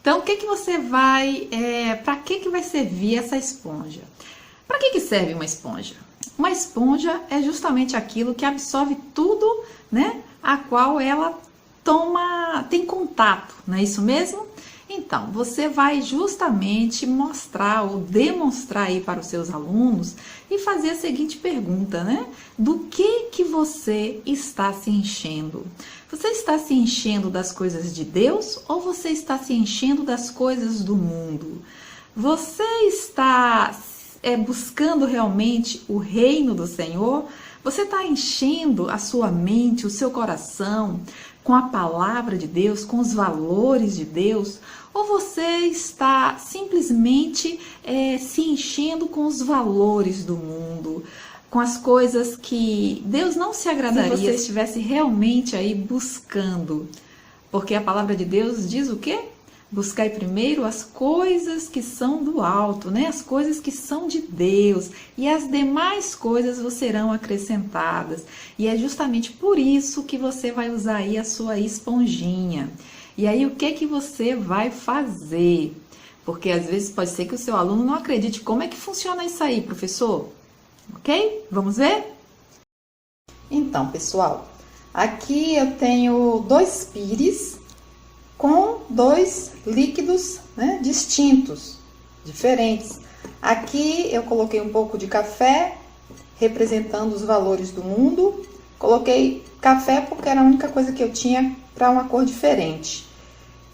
A: Então, o que você vai, para que vai servir essa esponja? Para que serve uma esponja? Uma esponja é justamente aquilo que absorve tudo, né, a qual ela tem contato, não é isso mesmo? Então, você vai justamente mostrar ou demonstrar aí para os seus alunos e fazer a seguinte pergunta, né? Do que você está se enchendo? Você está se enchendo das coisas de Deus ou você está se enchendo das coisas do mundo? Você está buscando realmente o reino do Senhor? Você está enchendo a sua mente, o seu coração com a palavra de Deus, com os valores de Deus? Ou você está simplesmente se enchendo com os valores do mundo, com as coisas que Deus não se agradaria se você estivesse realmente aí buscando? Porque a palavra de Deus diz o quê? Buscai primeiro as coisas que são do alto, né? As coisas que são de Deus, e as demais coisas vos serão acrescentadas. E é justamente por isso que você vai usar aí a sua esponjinha. E aí, o que você vai fazer? Porque às vezes pode ser que o seu aluno não acredite. Como é que funciona isso aí, professor? Ok? Vamos ver? Então, pessoal, aqui eu tenho 2 pires com 2 líquidos, né, distintos, diferentes. Aqui eu coloquei um pouco de café, representando os valores do mundo. Coloquei café porque era a única coisa que eu tinha para uma cor diferente.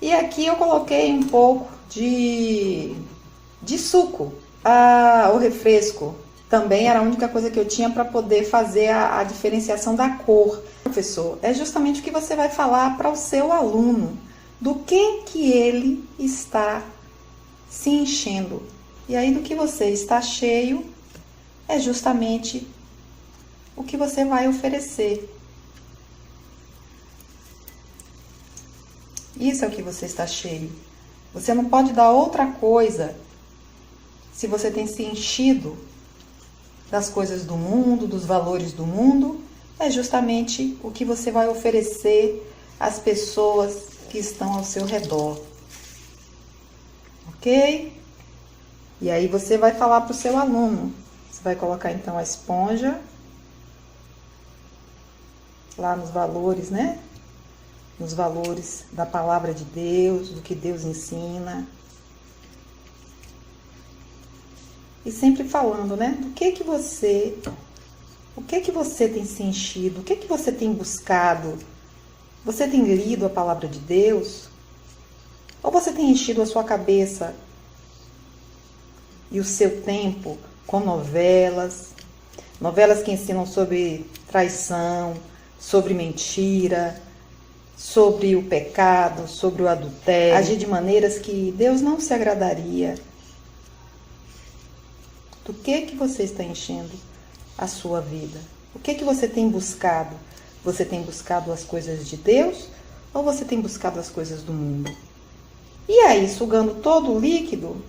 A: E aqui eu coloquei um pouco de suco. O refresco também era a única coisa que eu tinha para poder fazer a diferenciação da cor. Professor, é justamente o que você vai falar para o seu aluno. Do que ele está se enchendo. E aí, do que você está cheio, é justamente o que você vai oferecer. Isso é o que você está cheio. Você não pode dar outra coisa se você tem se enchido das coisas do mundo, dos valores do mundo. É justamente o que você vai oferecer às pessoas que estão ao seu redor. Ok? E aí você vai falar para o seu aluno. Você vai colocar então a esponja lá nos valores, né? Nos valores da palavra de Deus, do que Deus ensina. E sempre falando, né? O que você tem se enchido? O que você tem buscado? Você tem lido a palavra de Deus? Ou você tem enchido a sua cabeça e o seu tempo com novelas que ensinam sobre traição, sobre mentira, sobre o pecado, sobre o adultério, agir de maneiras que Deus não se agradaria? Do que você está enchendo a sua vida? O que você tem buscado? Você tem buscado as coisas de Deus ou você tem buscado as coisas do mundo? E aí, sugando todo o líquido,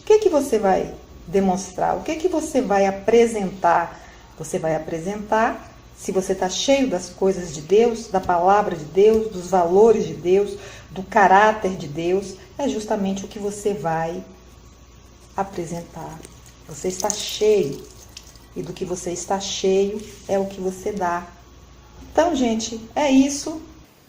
A: o que você vai demonstrar? O que você vai apresentar? Você vai apresentar, se você está cheio das coisas de Deus, da palavra de Deus, dos valores de Deus, do caráter de Deus, é justamente o que você vai apresentar. Você está cheio. E do que você está cheio é o que você dá. Então, gente, é isso.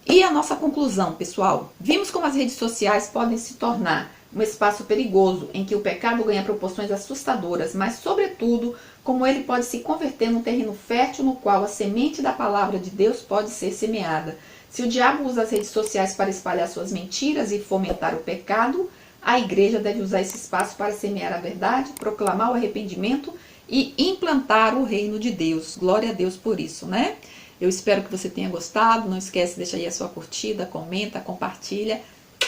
A: E a nossa conclusão, pessoal? Vimos como as redes sociais podem se tornar um espaço perigoso em que o pecado ganha proporções assustadoras, mas, sobretudo, como ele pode se converter num terreno fértil no qual a semente da palavra de Deus pode ser semeada. Se o diabo usa as redes sociais para espalhar suas mentiras e fomentar o pecado, a igreja deve usar esse espaço para semear a verdade, proclamar o arrependimento e implantar o reino de Deus. Glória a Deus por isso, né? Eu espero que você tenha gostado. Não esquece de deixar aí a sua curtida, comenta, compartilha.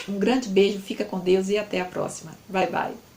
A: Um grande beijo, fica com Deus e até a próxima. Bye, bye.